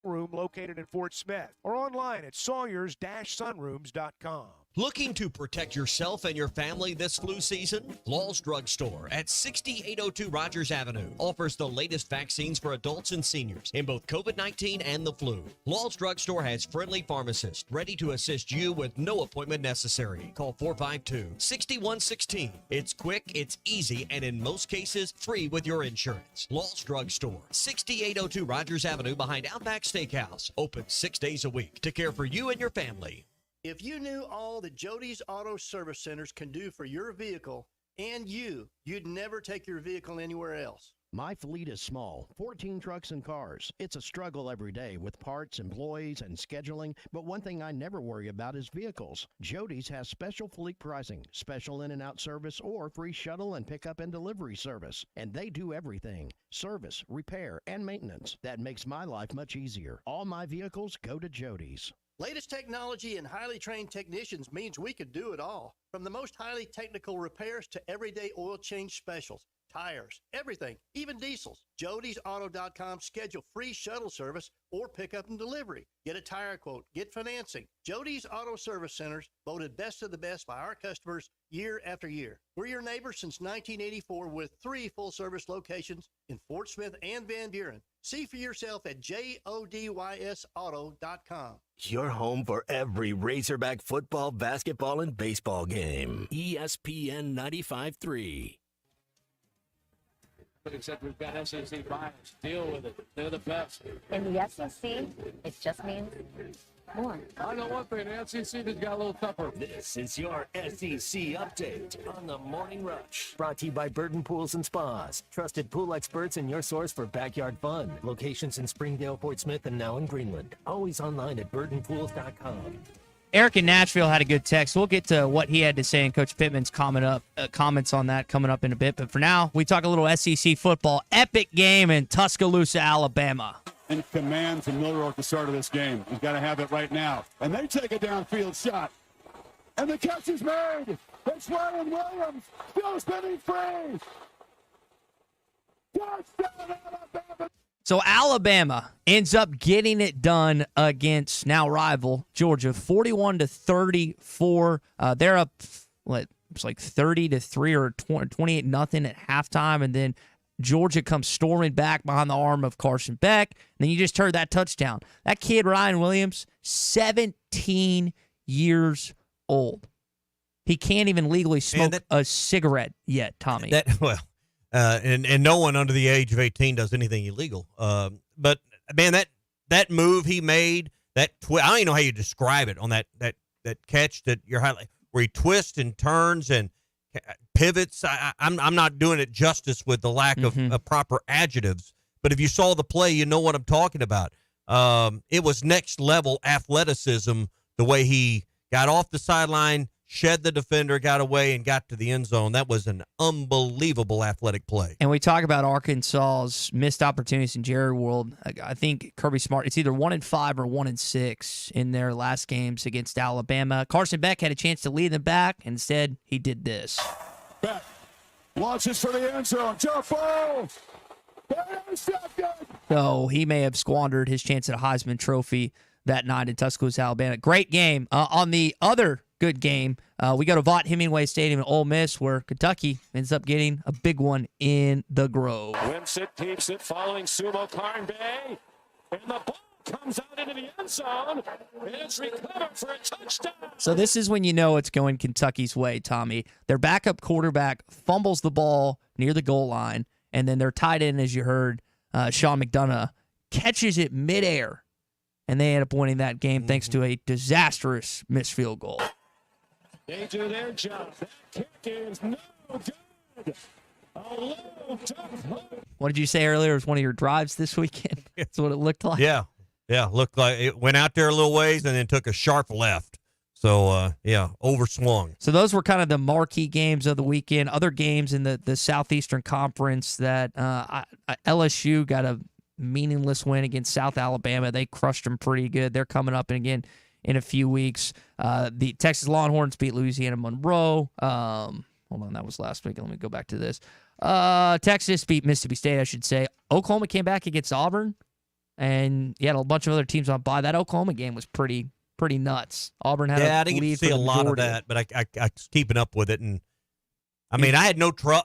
Room located in Fort Smith or online at Sawyers-Sunrooms.com. Looking to protect yourself and your family this flu season? Law's Drug Store at 6802 Rogers Avenue offers the latest vaccines for adults and seniors in both COVID-19 and the flu. Law's Drug Store has friendly pharmacists ready to assist you with no appointment necessary. Call 452-6116. It's quick, it's easy, and in most cases, free with your insurance. Law's Drug Store, 6802 Rogers Avenue behind Outback Steakhouse. Open 6 days a week to care for you and your family. If you knew all that Jody's Auto Service Centers can do for your vehicle and you'd never take your vehicle anywhere else. My fleet is small, 14 trucks and cars. It's a struggle every day with parts, employees, and scheduling, but one thing I never worry about is vehicles. Jody's has special fleet pricing, special in and out service, or free shuttle and pickup and delivery service. And they do everything. Service, repair, and maintenance. That makes my life much easier. All my vehicles go to Jody's. Latest technology and highly trained technicians means we could do it all. From the most highly technical repairs to everyday oil change specials, tires, everything, even diesels. Jody'sAuto.com schedule free shuttle service or pickup and delivery. Get a tire quote, get financing. Jody's Auto Service Centers, voted best of the best by our customers year after year. We're your neighbors since 1984 with 3 full-service locations in Fort Smith and Van Buren. See for yourself at JODYSauto.com. Your home for every Razorback football, basketball, and baseball game. ESPN 95.3. Except we've got SEC finals. Deal with it. They're the best. In the SEC, it just means more. I know one thing, the SEC just got a little tougher. This is your SEC update on the Morning Rush. Brought to you by Burton Pools and Spas. Trusted pool experts and your source for backyard fun. Locations in Springdale, Fort Smith, and now in Greenland. Always online at burtonpools.com. Eric in Nashville had a good text. We'll get to what he had to say and Coach Pittman's comments on that coming up in a bit. But for now, we talk a little SEC football. Epic game in Tuscaloosa, Alabama. And command from Miller at the start of this game. He's got to have it right now. And they take a downfield shot. And the catch is made. It's Ryan Williams. Still spinning free. Touchdown, Alabama. So Alabama ends up getting it done against now rival Georgia, 41-34. They're up, it's like 30-3 or 28-0 at halftime, and then Georgia comes storming back behind the arm of Carson Beck. And then you just heard that touchdown. That kid, Ryan Williams, 17 years old. He can't even legally smoke a cigarette yet, Tommy. And no one under the age of 18 does anything illegal. But, man, that move he made, I don't even know how you describe it on that catch that you're highlighting, where he twists and turns and pivots. I'm not doing it justice with the lack of proper adjectives, but if you saw the play, you know what I'm talking about. It was next level athleticism, the way he got off the sideline, shed the defender, got away, and got to the end zone. That was an unbelievable athletic play. And we talk about Arkansas's missed opportunities in Jerry World. I think Kirby Smart, it's either 1-5 or 1-6 in their last games against Alabama. Carson Beck had a chance to lead them back. Instead, he did this. Beck launches for the end zone. Jump ball. So he may have squandered his chance at a Heisman Trophy that night in Tuscaloosa, Alabama. Great game. On the other good game, we go to Vaught Hemingway Stadium in Ole Miss, where Kentucky ends up getting a big one in the Grove. Wimps it, keeps it, following Sumo Carnbay. And the ball comes out into the end zone. It's recovered for a touchdown. So this is when you know it's going Kentucky's way, Tommy. Their backup quarterback fumbles the ball near the goal line, and then their tight end, as you heard, Sean McDonough, catches it midair. And they end up winning that game thanks to a disastrous missed field goal. They do their job. That kick is no good. What did you say earlier? It was one of your drives this weekend. That's what it looked like. Yeah. Looked like it went out there a little ways and then took a sharp left. So, overswung. So those were kind of the marquee games of the weekend. Other games in the Southeastern Conference that LSU got a meaningless win against South Alabama. They crushed them pretty good. They're coming up again in a few weeks. The Texas Longhorns beat Louisiana Monroe. Hold on, that was last week. Let me go back to this. Texas beat Mississippi State, I should say. Oklahoma came back against Auburn, and you had a bunch of other teams on bye. That Oklahoma game was pretty nuts. Auburn had I didn't get to see a lot of that, but I was keeping up with it. And I had no trouble.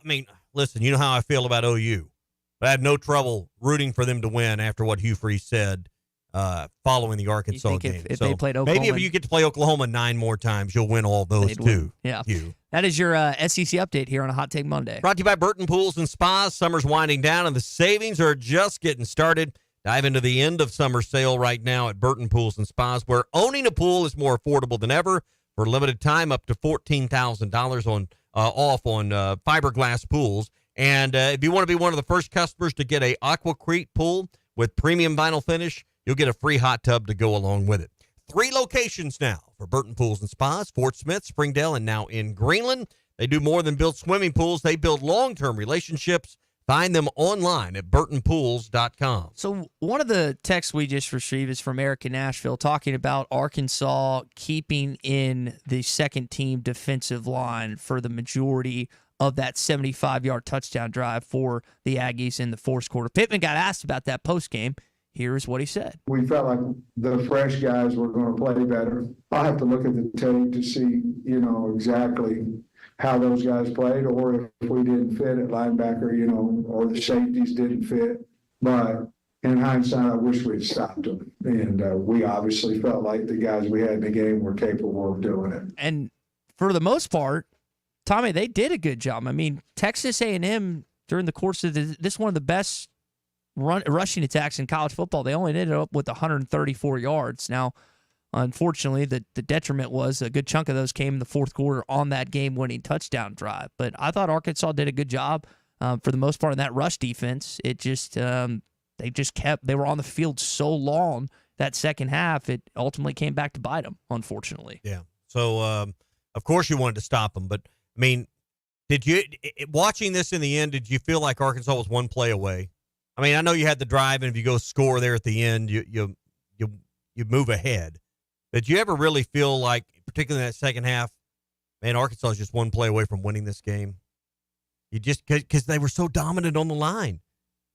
Listen, you know how I feel about OU. But I had no trouble rooting for them to win after what Hugh Freeze said following the Arkansas game. If they played Oklahoma, maybe if you get to play Oklahoma 9 more times, you'll win all those too. Yeah. Hugh. That is your SEC update here on a Hot Take Monday. Brought to you by Burton Pools and Spas. Summer's winding down and the savings are just getting started. Dive into the end of summer sale right now at Burton Pools and Spas, where owning a pool is more affordable than ever. For a limited time, up to $14,000 off on fiberglass pools. And if you want to be one of the first customers to get a Aquacrete pool with premium vinyl finish, you'll get a free hot tub to go along with it. 3 locations now for Burton Pools and Spas: Fort Smith, Springdale, and now in Greenland. They do more than build swimming pools. They build long-term relationships. Find them online at burtonpools.com. So one of the texts we just received is from Eric in Nashville talking about Arkansas keeping in the second-team defensive line for the majority of that 75-yard touchdown drive for the Aggies in the fourth quarter. Pitman got asked about that postgame. Here's what he said. We felt like the fresh guys were going to play better. I'll have to look at the tape to see, exactly how those guys played, or if we didn't fit at linebacker, or the safeties didn't fit. But in hindsight, I wish we'd stopped them. And we obviously felt like the guys we had in the game were capable of doing it. And for the most part, Tommy, they did a good job. Texas A&M, during the course of this one of the best rushing attacks in college football. They only ended up with 134 yards. Now, Unfortunately, the detriment was a good chunk of those came in the fourth quarter on that game-winning touchdown drive. But I thought Arkansas did a good job for the most part in that rush defense. It just they were on the field so long that second half, it ultimately came back to bite them, unfortunately. Yeah. So, of course you wanted to stop them, but, I mean, did you, watching this in the end, did you feel like Arkansas was one play away? I mean, I know you had the drive, and if you go score there at the end, you move ahead. Did you ever really feel like, particularly in that second half, man, Arkansas is just one play away from winning this game? You just, because they were so dominant on the line.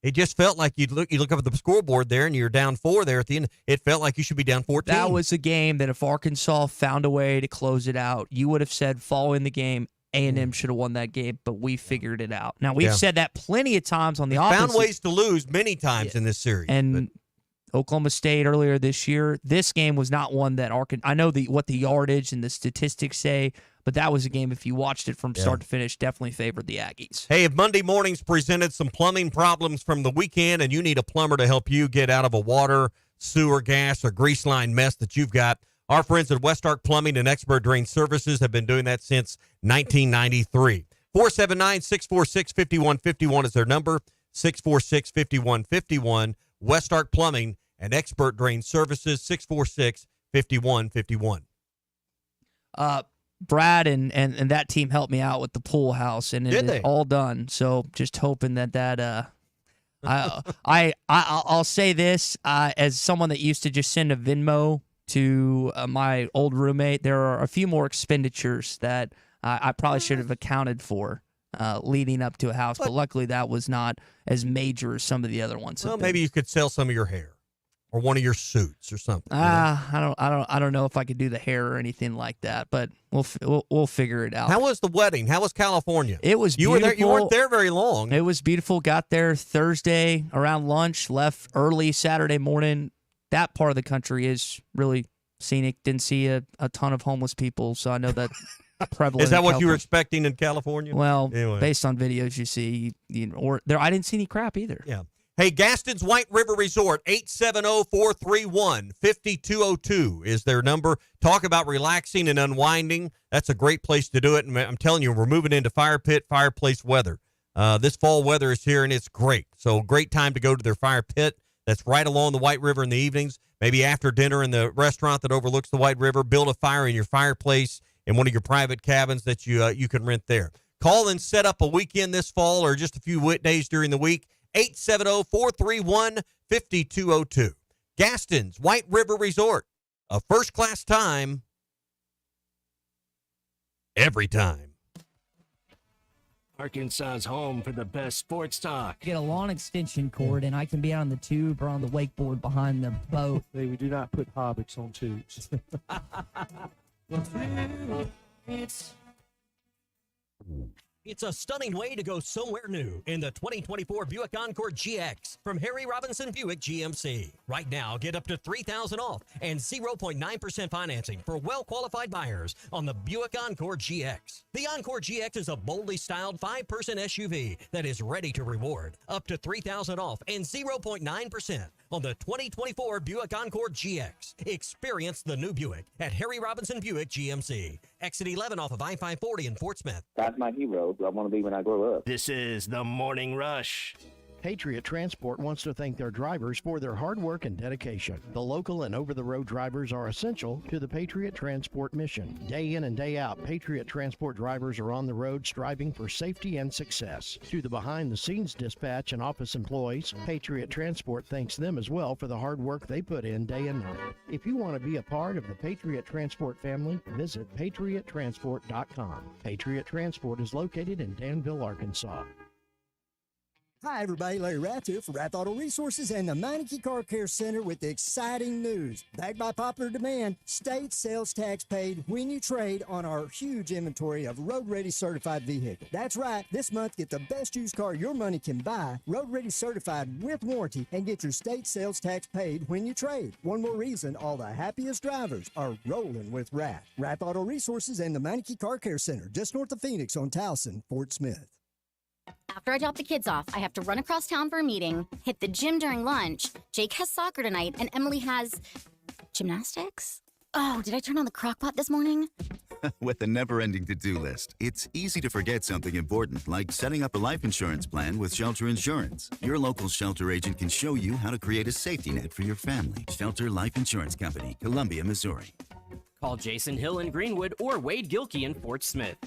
It just felt like you look up at the scoreboard there, and you're down 4 there at the end. It felt like you should be down 14. That was a game that if Arkansas found a way to close it out, you would have said following the game, A&M should have won that game, but we figured it out. Now, we've said that plenty of times on the offense. Found ways to lose many times in this series. And Oklahoma State earlier this year, this game was not one that I know what the yardage and the statistics say, but that was a game, if you watched it from start to finish, definitely favored the Aggies. Hey, if Monday mornings presented some plumbing problems from the weekend and you need a plumber to help you get out of a water, sewer, gas, or grease line mess that you've got, our friends at West Ark Plumbing and Expert Drain Services have been doing that since 1993. 479-646-5151 is their number, 646-5151. West Ark Plumbing and Expert Drain Services, 646-5151. Brad and that team helped me out with the pool house, and it's all done. So just hoping that I'll say this as someone that used to just send a Venmo to my old roommate. There are a few more expenditures that I probably should have accounted for leading up to a house, but luckily that was not as major as some of the other ones. Well, maybe you could sell some of your hair or one of your suits or something. I don't know if I could do the hair or anything like that, but we'll figure it out. How was the wedding? How was California? It was you beautiful. were there. You weren't there very long. It was beautiful. Got there Thursday around lunch. Left early Saturday morning. That part of the country is really scenic. Didn't see a ton of homeless people, so I know that. Prevalent. Is that what you were expecting in California? Well, anyway. Based on videos you see, or there, I didn't see any crap either. Yeah. Hey, Gaston's White River Resort, 870-431-5202 is their number. Talk about relaxing and unwinding. That's a great place to do it. And I'm telling you, we're moving into fire pit, fireplace weather. This fall weather is here, and it's great. So great time to go to their fire pit. That's right along the White River in the evenings. Maybe after dinner in the restaurant that overlooks the White River. Build a fire in your fireplace in one of your private cabins that you can rent there. Call and set up a weekend this fall or just a few days during the week. 870-431-5202. Gaston's White River Resort. A first-class time every time. Arkansas's home for the best sports talk. Get a lawn extension cord, and I can be on the tube or on the wakeboard behind the boat. Hey, we do not put hobbits on tubes. It's a stunning way to go somewhere new in the 2024 Buick Encore GX from Harry Robinson Buick GMC. Right now, get up to $3,000 off and 0.9% financing for well-qualified buyers on the Buick Encore GX. The Encore GX is a boldly styled 5-person SUV that is ready to reward. Up to $3,000 off and 0.9% on the 2024 Buick Encore GX. Experience the new Buick at Harry Robinson Buick GMC. Exit 11 off of I-540 in Fort Smith. That's my hero. I want to be when I grow up. This is the Morning Rush. Patriot Transport wants to thank their drivers for their hard work and dedication. The local and over-the-road drivers are essential to the Patriot Transport mission. Day in and day out, Patriot Transport drivers are on the road striving for safety and success. To the behind-the-scenes dispatch and office employees, Patriot Transport thanks them as well for the hard work they put in day and night. If you want to be a part of the Patriot Transport family, visit patriottransport.com. Patriot Transport is located in Danville, Arkansas. Hi, everybody. Larry Rath here for Rath Auto Resources and the Meineke Car Care Center with exciting news. Backed by popular demand, state sales tax paid when you trade on our huge inventory of road-ready certified vehicles. That's right. This month, get the best used car your money can buy, road-ready certified with warranty, and get your state sales tax paid when you trade. One more reason all the happiest drivers are rolling with Rath. Rath Auto Resources and the Meineke Car Care Center, just north of Phoenix on Towson, Fort Smith. After I drop the kids off, I have to run across town for a meeting, hit the gym during lunch. Jake has soccer tonight, and Emily has gymnastics. Oh, did I turn on the crock pot this morning? With the never-ending to-do list, it's easy to forget something important, like setting up a life insurance plan with Shelter Insurance. Your local Shelter agent can show you how to create a safety net for your family. Shelter Life Insurance Company, Columbia, Missouri. Call Jason Hill in Greenwood or Wade Gilkey in Fort Smith.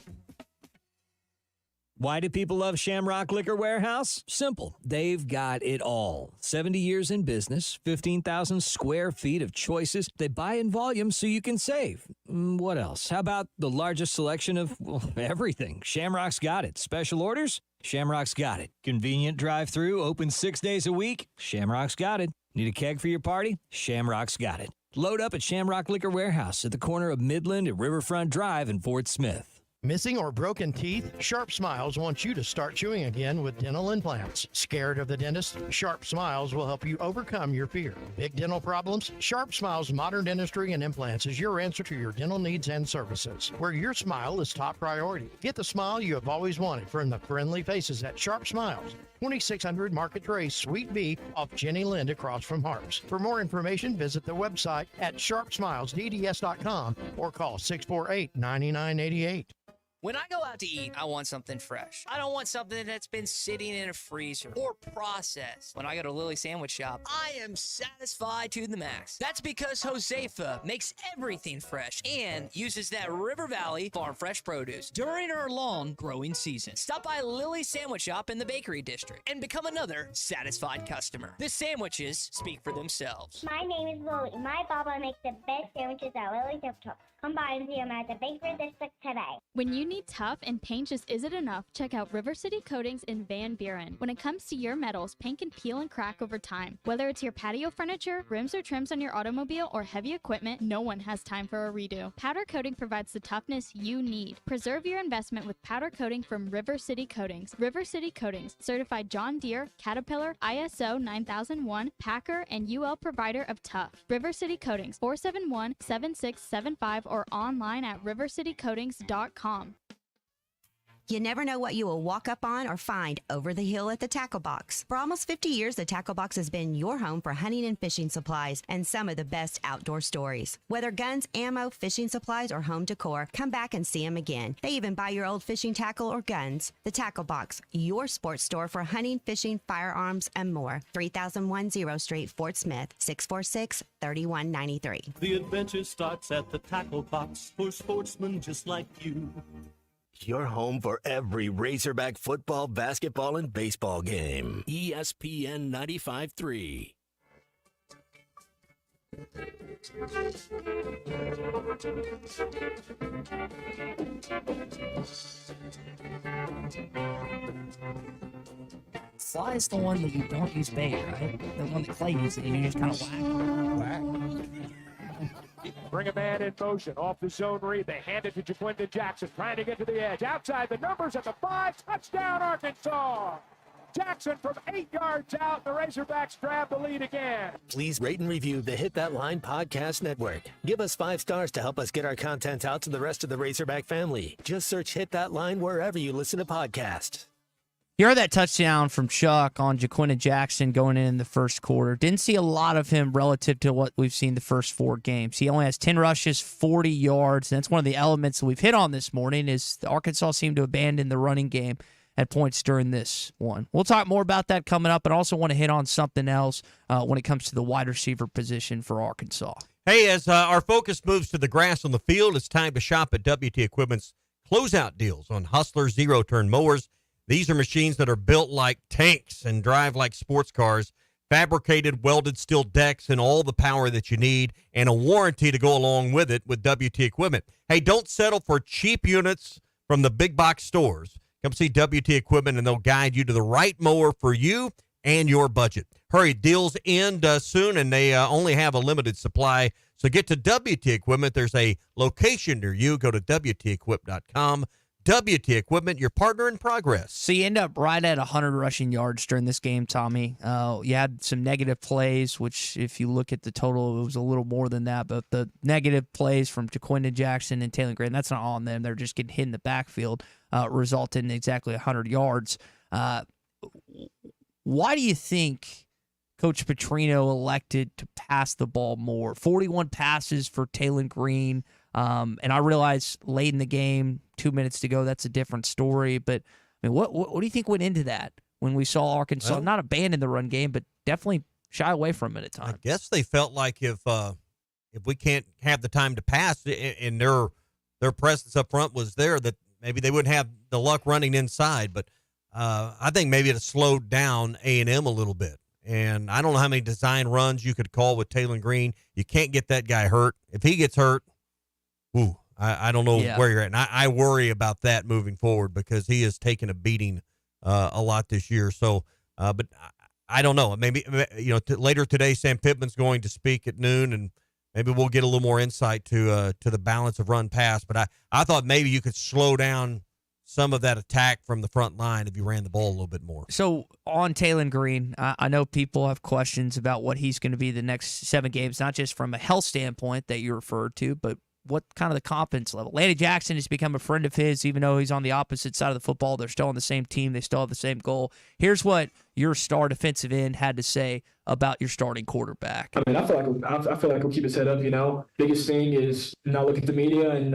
Why do people love Shamrock Liquor Warehouse? Simple. They've got it all. 70 years in business, 15,000 square feet of choices. They buy in volume so you can save. What else? How about the largest selection of everything? Shamrock's got it. Special orders? Shamrock's got it. Convenient drive-through, open 6 days a week? Shamrock's got it. Need a keg for your party? Shamrock's got it. Load up at Shamrock Liquor Warehouse at the corner of Midland and Riverfront Drive in Fort Smith. Missing or broken teeth? Sharp Smiles wants you to start chewing again with dental implants. Scared of the dentist? Sharp Smiles will help you overcome your fear. Big dental problems? Sharp Smiles Modern Dentistry and Implants is your answer to your dental needs and services, where your smile is top priority. Get the smile you have always wanted from the friendly faces at Sharp Smiles. 2600 Market Trace, Suite B, off Jenny Lind across from Harps. For more information, visit the website at sharpsmilesdds.com or call 648-9988. When I go out to eat, I want something fresh. I don't want something that's been sitting in a freezer or processed. When I go to Lily Sandwich Shop, I am satisfied to the max. That's because Josefa makes everything fresh and uses that River Valley farm fresh produce during our long growing season. Stop by Lily Sandwich Shop in the Bakery District and become another satisfied customer. The sandwiches speak for themselves. My name is Lily. My Papa makes the best sandwiches at Lily's Sandwich Shop. Come by and see them at the Bakery District today. When you need tough and paint just isn't enough, check out River City Coatings in Van Buren. When it comes to your metals, paint can peel and crack over time. Whether it's your patio furniture, rims or trims on your automobile, or heavy equipment, no one has time for a redo. Powder coating provides the toughness you need. Preserve your investment with powder coating from River City Coatings. River City Coatings, certified John Deere, Caterpillar, ISO 9001, Packer, and UL provider of tough. River City Coatings, 471-7675 or online at rivercitycoatings.com. You never know what you will walk up on or find over the hill at the Tackle Box. For almost 50 years, the Tackle Box has been your home for hunting and fishing supplies and some of the best outdoor stories. Whether guns, ammo, fishing supplies, or home decor, come back and see them again. They even buy your old fishing tackle or guns. The Tackle Box, your sports store for hunting, fishing, firearms, and more. 3001 Street, Fort Smith, 646-3193. The adventure starts at the Tackle Box for sportsmen just like you. Your home for every Razorback football, basketball, and baseball game. ESPN 95.3. Fly is the one that you don't use bait, right? The one that Clay uses, and you just kind of whack. Bring a man in motion off the zone read. They hand it to Jaquindon Jackson, trying to get to the edge. Outside the numbers at the 5. Touchdown, Arkansas! Jackson from 8 yards out. The Razorbacks grab the lead again. Please rate and review the Hit That Line Podcast Network. Give us 5 stars to help us get our content out to the rest of the Razorback family. Just search Hit That Line wherever you listen to podcasts. You heard that touchdown from Chuck on Jaquindon Jackson going in the first quarter. Didn't see a lot of him relative to what we've seen the first 4 games. He only has 10 rushes, 40 yards. And that's one of the elements that we've hit on this morning is the Arkansas seemed to abandon the running game at points during this one. We'll talk more about that coming up, but also want to hit on something else when it comes to the wide receiver position for Arkansas. Hey, as our focus moves to the grass on the field, it's time to shop at WT Equipment's closeout deals on Hustler zero-turn mowers. These are machines that are built like tanks and drive like sports cars, fabricated, welded steel decks, and all the power that you need, and a warranty to go along with it with WT Equipment. Hey, don't settle for cheap units from the big box stores. Come see WT Equipment, and they'll guide you to the right mower for you and your budget. Hurry, deals end soon, and they only have a limited supply. So get to WT Equipment. There's a location near you. Go to WTEquip.com. WT Equipment, your partner in progress. So you end up right at 100 rushing yards during this game, Tommy. You had some negative plays, which if you look at the total, it was a little more than that. But the negative plays from Jaquindon Jackson and Taylor Green, that's not on them. They're just getting hit in the backfield, resulted in exactly 100 yards. Why do you think Coach Petrino elected to pass the ball more. 41 passes for Taylon Green. And I realize late in the game, 2 minutes to go, that's a different story. But I mean, what do you think went into that when we saw Arkansas not abandon the run game, but definitely shy away from it at times? I guess they felt like if we can't have the time to pass and their presence up front was there, that maybe they wouldn't have the luck running inside. But I think maybe it slowed down A&M a little bit. And I don't know how many design runs you could call with Taylon Green. You can't get that guy hurt. If he gets hurt, I don't know where you're at. And I worry about that moving forward because he has taken a beating a lot this year. So, but I don't know. Maybe, later today, Sam Pittman's going to speak at noon, and maybe we'll get a little more insight to the balance of run pass. But I thought maybe you could slow down some of that attack from the front line if you ran the ball a little bit more. So on Taylon Green, I know people have questions about what he's going to be the next 7 games, not just from a health standpoint that you referred to, but what kind of the confidence level. Lanny Jackson has become a friend of his, even though he's on the opposite side of the football. They're still on the same team. They still have the same goal. Here's what your star defensive end had to say about your starting quarterback. I mean, I feel like he'll keep his head up. Biggest thing is not look at the media and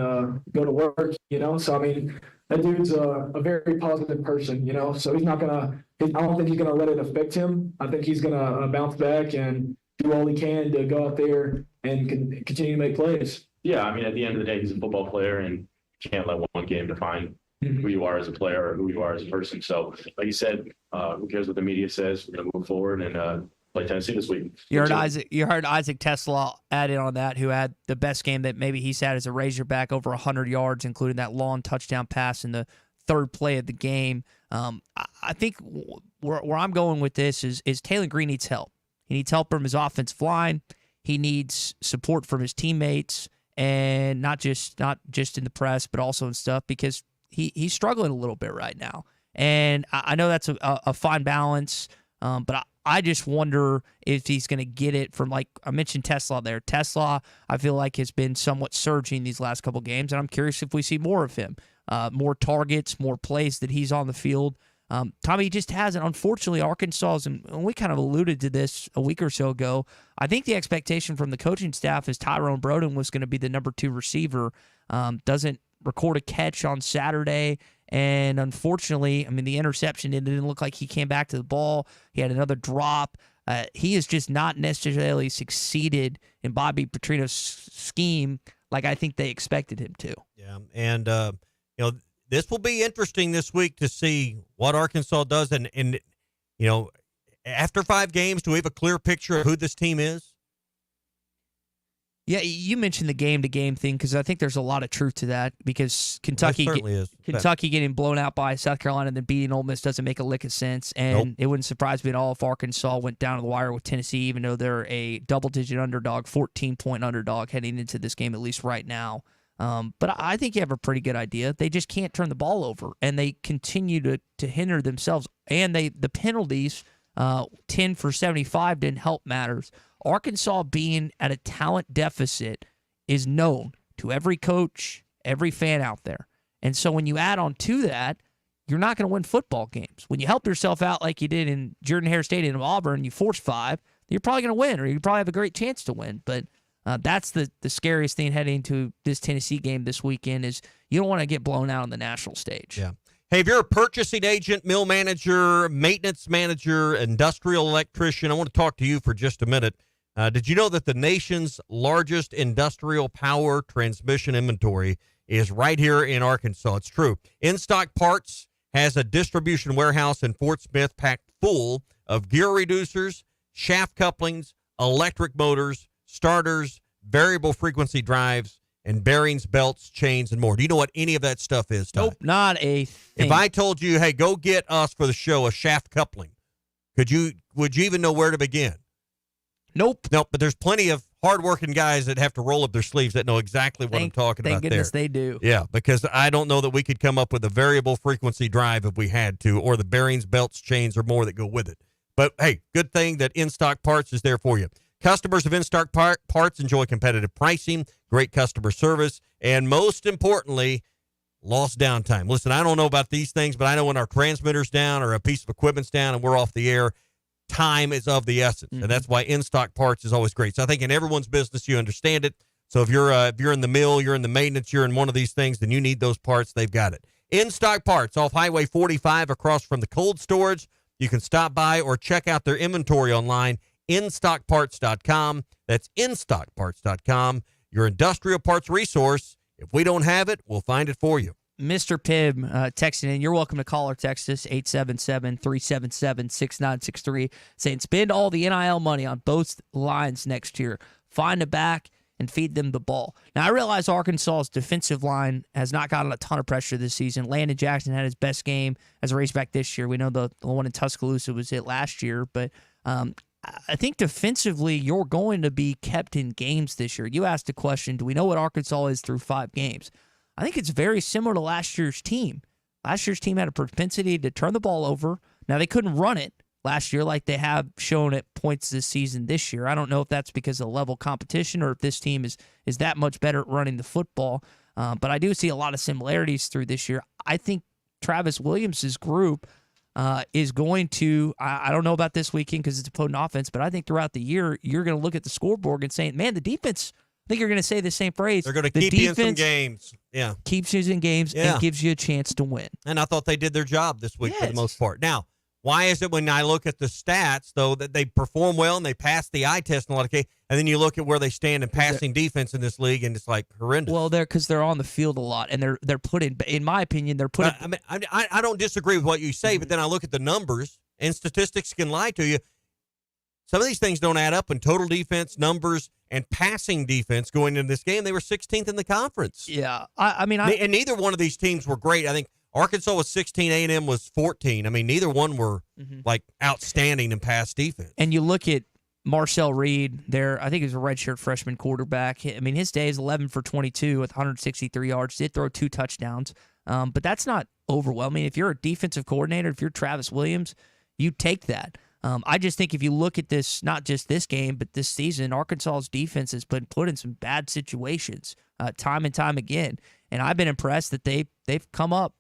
go to work. So I mean, that dude's a very positive person. So he's not gonna. I don't think he's gonna let it affect him. I think he's gonna bounce back and do all he can to go out there and continue to make plays. Yeah, I mean, at the end of the day, he's a football player, and you can't let one game define who you are as a player or who you are as a person. So, like you said, who cares what the media says? We're going to move forward and play Tennessee this week. You heard Isaac Tesla add in on that, who had the best game that maybe he's had as a Razorback, over 100 yards, including that long touchdown pass in the third play of the game. I think where I'm going with this is Taylon Green needs help. He needs help from his offensive line. He needs support from his teammates. And not just in the press, but also in stuff, because he's struggling a little bit right now. And I know that's a fine balance, but I just wonder if he's going to get it from, like I mentioned Tesla there. Tesla, I feel like, has been somewhat surging these last couple games, and I'm curious if we see more of him, more targets, more plays that he's on the field. Tommy just hasn't. Unfortunately, Arkansas, and we kind of alluded to this a week or so ago, I think the expectation from the coaching staff is Tyrone Broden was going to be the number 2 receiver. Doesn't record a catch on Saturday, and unfortunately, I mean, the interception, it didn't look like he came back to the ball. He had another drop. He has just not necessarily succeeded in Bobby Petrino's scheme like I think they expected him to. Yeah, and, this will be interesting this week to see what Arkansas does. And after 5 games, do we have a clear picture of who this team is? Yeah, you mentioned the game-to-game thing because I think there's a lot of truth to that, because Kentucky getting blown out by South Carolina and then beating Ole Miss doesn't make a lick of sense. And It wouldn't surprise me at all if Arkansas went down to the wire with Tennessee, even though they're a double-digit underdog, 14-point underdog heading into this game, at least right now. But I think you have a pretty good idea. They just can't turn the ball over, and they continue to hinder themselves. And the penalties, 10 for 75 didn't help matters. Arkansas being at a talent deficit is known to every coach, every fan out there. And so when you add on to that, you're not going to win football games. When you help yourself out like you did in Jordan-Hare Stadium of Auburn, you force 5, you're probably going to win, or you probably have a great chance to win. But that's the scariest thing heading into this Tennessee game this weekend, is you don't want to get blown out on the national stage. Yeah. Hey, if you're a purchasing agent, mill manager, maintenance manager, industrial electrician, I want to talk to you for just a minute. Did you know that the nation's largest industrial power transmission inventory is right here in Arkansas? It's true. In Stock Parts has a distribution warehouse in Fort Smith packed full of gear reducers, shaft couplings, electric motors, starters, variable frequency drives, and bearings, belts, chains, and more. Do you know what any of that stuff is, Todd? Nope, not a thing. If I told you, hey, go get us for the show a shaft coupling, would you even know where to begin? Nope. Nope, but there's plenty of hardworking guys that have to roll up their sleeves that know exactly what I'm talking about there. Thank goodness they do. Yeah, because I don't know that we could come up with a variable frequency drive if we had to, or the bearings, belts, chains, or more that go with it. But, hey, good thing that In-Stock Parts is there for you. Customers of In-Stock Parts enjoy competitive pricing, great customer service, and most importantly, lost downtime. Listen, I don't know about these things, but I know when our transmitter's down or a piece of equipment's down and we're off the air, time is of the essence, and that's why in-stock parts is always great. So I think in everyone's business, you understand it. So if you're in the mill, you're in the maintenance, you're in one of these things, then you need those parts. They've got it. In-stock parts off Highway 45 across from the cold storage. You can stop by or check out their inventory online, instockparts.com. That's instockparts.com, your industrial parts resource. If we don't have it, we'll find it for you. Mr. Pibb texting in. You're welcome to call or text us, 877-377-6963, saying spend all the NIL money on both lines next year. Find a back and feed them the ball. Now, I realize Arkansas's defensive line has not gotten a ton of pressure this season. Landon Jackson had his best game as a raceback this year. We know the one in Tuscaloosa was it last year, but I think defensively you're going to be kept in games this year. You asked the question, do we know what Arkansas is through 5 games? I think it's very similar to last year's team. Last year's team had a propensity to turn the ball over. Now, they couldn't run it last year like they have shown at points this season this year. I don't know if that's because of the level of competition or if this team is that much better at running the football. But I do see a lot of similarities through this year. I think Travis Williams' group is going to, I don't know about this weekend because it's a potent offense, but I think throughout the year, you're going to look at the scoreboard and say, man, the defense, I think you're going to say the same phrase. They're going to keep you in some games. Yeah. Keeps you in games and gives you a chance to win. And I thought they did their job this week for the most part. Now, why is it when I look at the stats, though, that they perform well and they pass the eye test in a lot of cases, and then you look at where they stand in passing defense in this league, and it's like horrendous? Well, because they're on the field a lot, and they're putting, in my opinion, they're putting. I don't disagree with what you say, but then I look at the numbers, and statistics can lie to you. Some of these things don't add up in total defense, numbers, and passing defense going into this game. They were 16th in the conference. Yeah. And neither one of these teams were great. I think Arkansas was 16, A&M was 14. I mean, neither one were like outstanding in pass defense. And you look at Marcel Reed there, I think he was a redshirt freshman quarterback. I mean, his day is 11 for 22 with 163 yards. Did throw 2 touchdowns. But that's not overwhelming. If you're a defensive coordinator, if you're Travis Williams, you take that. I just think if you look at this, not just this game, but this season, Arkansas's defense has been put in some bad situations time and time again. And I've been impressed that they've come up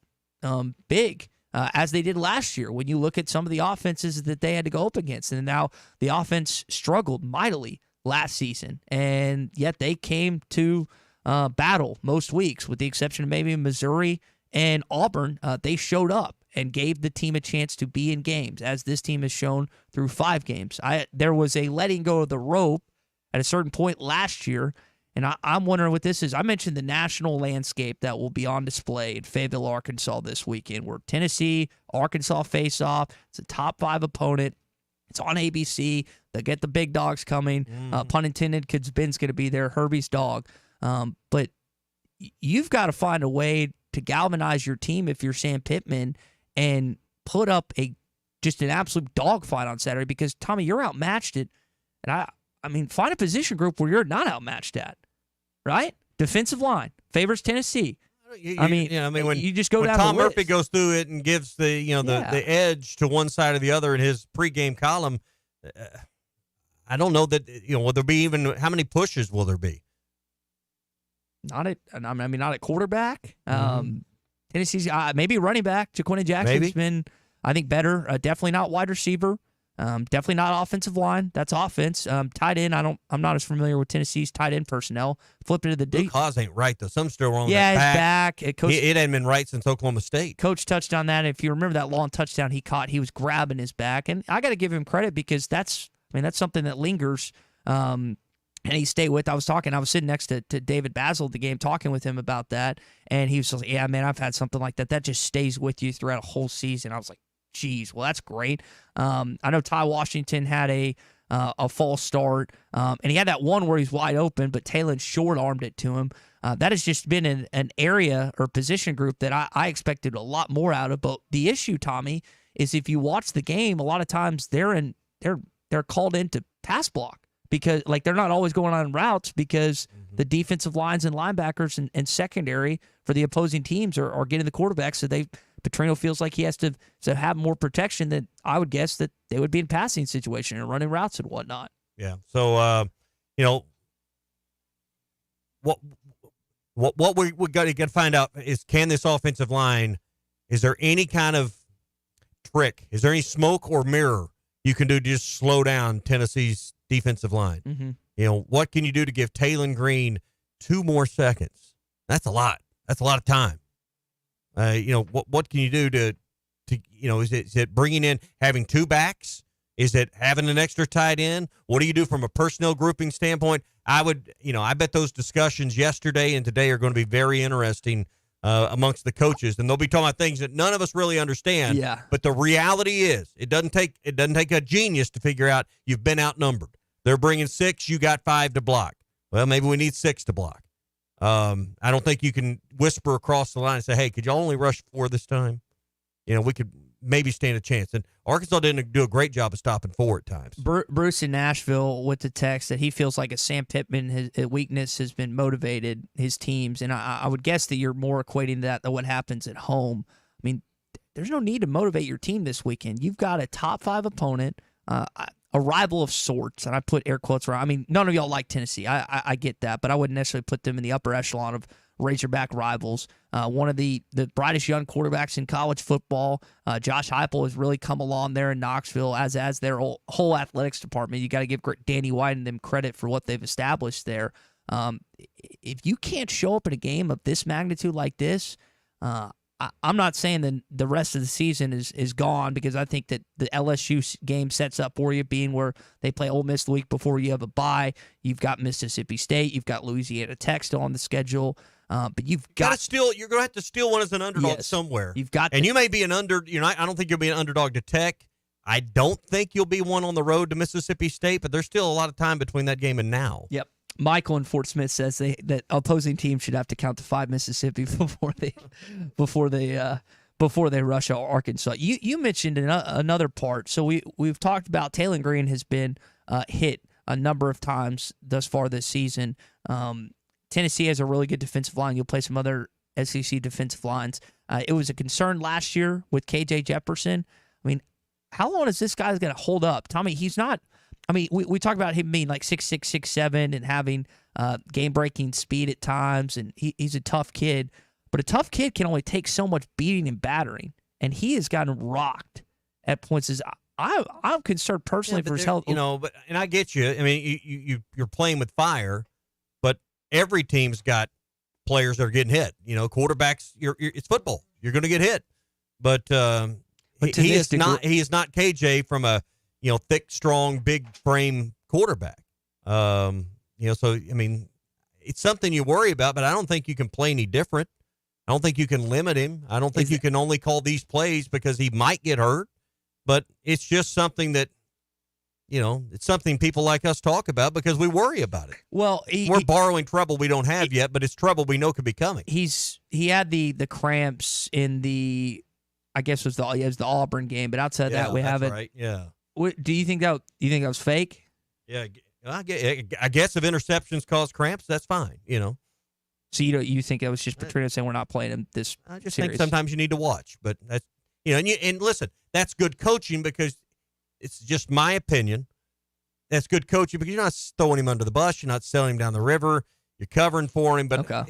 big as they did last year when you look at some of the offenses that they had to go up against. And now the offense struggled mightily last season, and yet they came to battle most weeks with the exception of maybe Missouri and Auburn. They showed up and gave the team a chance to be in games, as this team has shown through 5 games. There was a letting go of the rope at a certain point last year, and I'm wondering what this is. I mentioned the national landscape that will be on display in Fayetteville, Arkansas this weekend, where Tennessee, Arkansas face off. It's a top 5 opponent. It's on ABC. They get the big dogs coming. Pun intended, because Ben's going to be there, Herbie's dog. But you've got to find a way to galvanize your team if you're Sam Pittman and put up just an absolute dogfight on Saturday, because, Tommy, you're outmatched at, and I mean, find a position group where you're not outmatched at, right? Defensive line favors Tennessee. When you just go down Tom the list. Murphy goes through it and gives the edge to one side or the other in his pregame column. I don't know that will there be even how many pushes will there be? Not at quarterback. Tennessee's maybe running back. Jaquina Jackson's been, I think, better. Definitely not wide receiver. Definitely not offensive line. That's offense. Tight end. I'm not as familiar with Tennessee's tight end personnel. Flipped it to the deep. Luke Haas ain't right though. Some still wrong. Yeah, that his back. It hadn't been right since Oklahoma State. Coach touched on that. If you remember that long touchdown he caught, he was grabbing his back, and I got to give him credit because that's something that lingers. And he stayed with. I was sitting next to David Basil at the game, talking with him about that, and he was like, "Yeah, man, I've had something like that. That just stays with you throughout a whole season." I was like, "Geez, well, that's great." I know Ty Washington had a false start, and he had that one where he's wide open, but Talon short-armed it to him. That has just been an area or position group that I expected a lot more out of. But the issue, Tommy, is if you watch the game, a lot of times they're called in to pass block. Because they're not always going on routes because the defensive lines and linebackers and secondary for the opposing teams are getting the quarterback. So Petrino feels like he has to have more protection than I would guess that they would be in passing situation and running routes and whatnot. Yeah. So what we got to find out is, can this offensive line, is there any kind of trick? Is there any smoke or mirror? you can do to just slow down Tennessee's defensive line? Mm-hmm. You know, what can you do to give Taylon Green 2 more seconds? That's a lot. That's a lot of time. You know, what can you do to you know, is it bringing in, having 2 backs? Is it having an extra tight end? What do you do from a personnel grouping standpoint? I bet those discussions yesterday and today are going to be very interesting amongst the coaches, and they'll be talking about things that none of us really understand. Yeah. But the reality is, it doesn't take a genius to figure out you've been outnumbered. They're bringing 6, you got 5 to block. Well, maybe we need 6 to block. I don't think you can whisper across the line and say, "Hey, could y'all only rush 4 this time?" You know, we could maybe stand a chance. And Arkansas didn't do a great job of stopping 4 at times. Bruce in Nashville with the text that he feels like a Sam Pittman, his weakness has been motivated his teams. And I would guess that you're more equating that to what happens at home. I mean, there's no need to motivate your team this weekend. You've got a top 5 opponent, a rival of sorts, and I put air quotes around. I mean, none of y'all like Tennessee. I get that, but I wouldn't necessarily put them in the upper echelon of Razorback rivals. One of the brightest young quarterbacks in college football. Josh Heupel has really come along there in Knoxville as their whole athletics department. You got to give Danny White and them credit for what they've established there. If you can't show up at a game of this magnitude like this, I'm not saying that the rest of the season is gone, because I think that the LSU game sets up for you, being where they play Ole Miss the week before you have a bye. You've got Mississippi State, you've got Louisiana Tech still on the schedule, but you're going to have to steal one as an underdog somewhere. You may be an I don't think you'll be an underdog to Tech. I don't think you'll be one on the road to Mississippi State, but there's still a lot of time between that game and now. Yep. Michael in Fort Smith says that opposing teams should have to count to 5 Mississippi before they rush Arkansas. You mentioned another part. So we've talked about Taylon Green has been hit a number of times thus far this season. Tennessee has a really good defensive line. You'll play some other SEC defensive lines. It was a concern last year with KJ Jefferson. I mean, how long is this guy going to hold up? Tommy, he's not. I mean, we talk about him being like 6'6", 6'7", and having game-breaking speed at times, and he's a tough kid. But a tough kid can only take so much beating and battering, and he has gotten rocked at points. I'm concerned personally for his health. You know, and I get you. I mean, you're playing with fire, but every team's got players that are getting hit. You know, quarterbacks. It's football. You're going to get hit, but he is not KJ from a thick, strong, big frame quarterback. So, I mean, it's something you worry about, but I don't think you can play any different. I don't think you can limit him. I don't think you can only call these plays because he might get hurt, but it's just something that, it's something people like us talk about because we worry about it. Well, we're borrowing trouble we don't have yet, but it's trouble we know could be coming. He had the cramps in I guess it was the Auburn game, but outside that we have it. Right. Yeah. Do you think that was fake? Yeah, I guess if interceptions cause cramps, that's fine. So you think that was just Petrino saying we're not playing him this? I just series? think sometimes you need to watch, but that's and listen, that's good coaching because it's just my opinion. That's good coaching because you're not throwing him under the bus, you're not selling him down the river, you're covering for him. But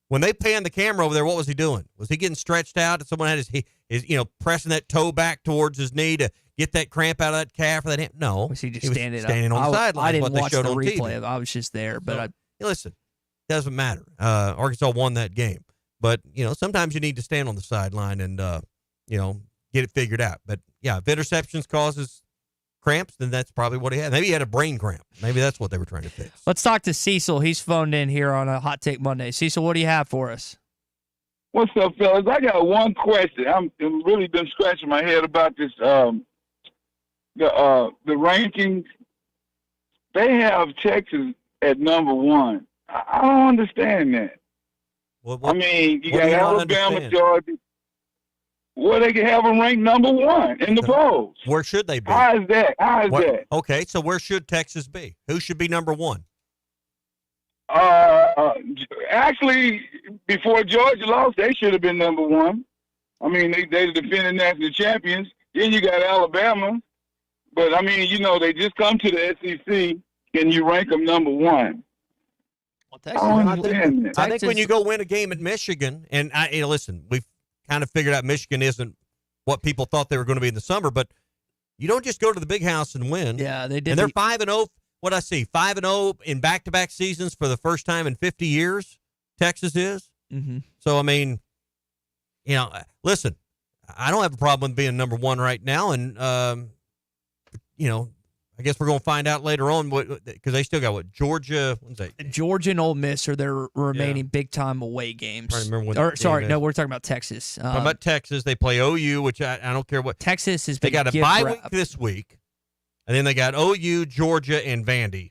when they panned the camera over there, what was he doing? Was he getting stretched out? And someone had his pressing that toe back towards his knee to get that cramp out of that calf or that hand? No. Was he just standing on the sideline? I didn't watch the replay. I was just there. But listen, it doesn't matter. Arkansas won that game. But, sometimes you need to stand on the sideline and, get it figured out. But, yeah, if interceptions causes cramps, then that's probably what he had. Maybe he had a brain cramp. Maybe that's what they were trying to fix. Let's talk to Cecil. He's phoned in here on a Hot Take Monday. Cecil, what do you have for us? What's up, fellas? I got one question. I'm really been scratching my head about this. The rankings, they have Texas at number 1. I don't understand that. I mean, you got Alabama, Georgia. Well, they can have them ranked number 1 in the polls. Where should they be? How is that? Okay, so where should Texas be? Who should be number 1? Actually, before Georgia lost, they should have been number 1. I mean, they're the defending national champions. Then you got Alabama. But, I mean, they just come to the SEC, and you rank them number 1. Well, I think when you go win a game at Michigan, and listen, we've kind of figured out Michigan isn't what people thought they were going to be in the summer, but You don't just go to the big house and win. Yeah, they did. And they're 5-0. What I see, 5-0 in back-to-back seasons for the first time in 50 years. Texas is. Mm-hmm. So I mean, listen, I don't have a problem with being number one right now, and I guess we're going to find out later on because they still got Georgia. When's that? Georgia and Ole Miss are their remaining big-time away games. I remember we're talking about Texas. Talking about Texas, they play OU, which I don't care what. Texas has They been got a bye week this week, and then they got OU, Georgia, and Vandy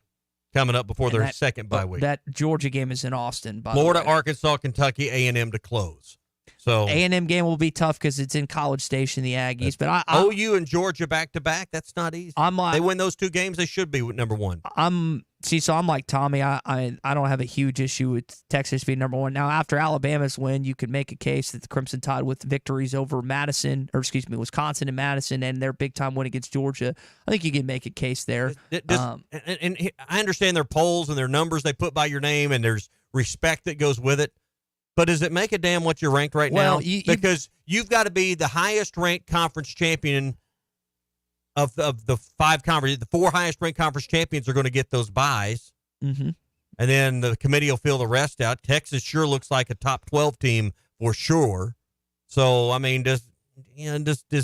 coming up before their second bye week. That Georgia game is in Austin. By Florida, the way. Arkansas, Kentucky, A&M to close. So A&M game will be tough because it's in College Station, the Aggies. But OU and Georgia back to back. That's not easy. They win those two games, they should be number one. So I'm like Tommy. I don't have a huge issue with Texas being number one. Now after Alabama's win, you could make a case that the Crimson Tide with victories over Wisconsin and Madison, and their big time win against Georgia. I think you can make a case there. And I understand their polls and their numbers they put by your name, and there's respect that goes with it. But does it make a damn what you're ranked right now? Because you've got to be the highest ranked conference champion of the five conferences. The four highest ranked conference champions are going to get those byes. Mm-hmm. And then the committee will fill the rest out. Texas sure looks like a top 12 team for sure. So, I mean, does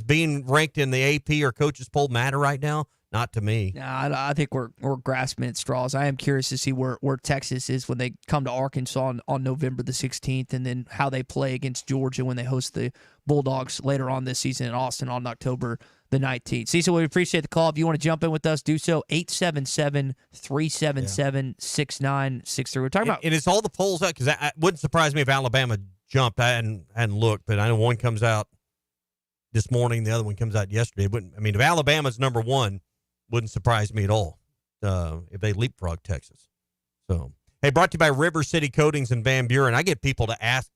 being ranked in the AP or coaches poll matter right now? Not to me. Nah, I think we're grasping at straws. I am curious to see where Texas is when they come to Arkansas on November the 16th, and then how they play against Georgia when they host the Bulldogs later on this season in Austin on October the 19th. Cecil, we appreciate the call. If you want to jump in with us, do so. 877-377-6963. We're talking about... And it's all the polls out, because it wouldn't surprise me if Alabama jumped. I hadn't looked, but I know one comes out this morning, the other one comes out yesterday. If Alabama's number one, wouldn't surprise me at all if they leapfrog Texas. So, hey, brought to you by River City Coatings in Van Buren. I get people that ask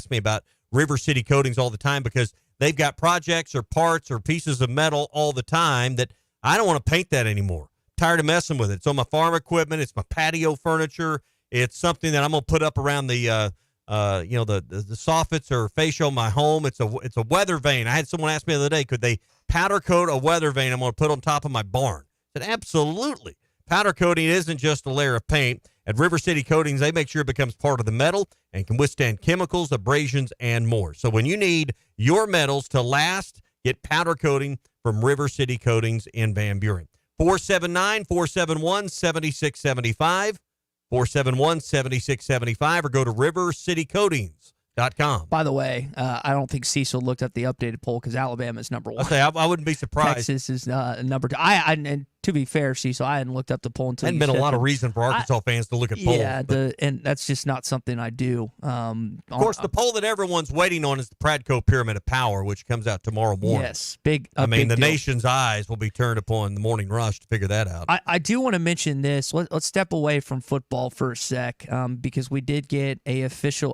me about River City Coatings all the time because they've got projects or parts or pieces of metal all the time that I don't want to paint that anymore. Tired of messing with it. It's on my farm equipment. It's my patio furniture. It's something that I'm going to put up around the soffits or fascia of my home. It's a weather vane. I had someone ask me the other day, could they powder coat a weather vane I'm going to put on top of my barn? I said, absolutely. Powder coating isn't just a layer of paint. At River City Coatings, they make sure it becomes part of the metal and can withstand chemicals, abrasions, and more. So when you need your metals to last, get powder coating from River City Coatings in Van Buren. 479-471-7675. 471-7675, or go to rivercitycoatings.com. By the way, I don't think Cecil looked up the updated poll because Alabama is number one. I wouldn't be surprised. Texas is number two. And to be fair, Cecil, I hadn't looked up the poll until Hadn't been a lot of reason for Arkansas fans to look at polls. Yeah, and that's just not something I do. Of course, the poll that everyone's waiting on is the Pradco Pyramid of Power, which comes out tomorrow morning. Yes, big. The big deal. nation's eyes will be turned upon the morning rush to figure that out. I do want to mention this. Let's step away from football for a sec, because we did get an official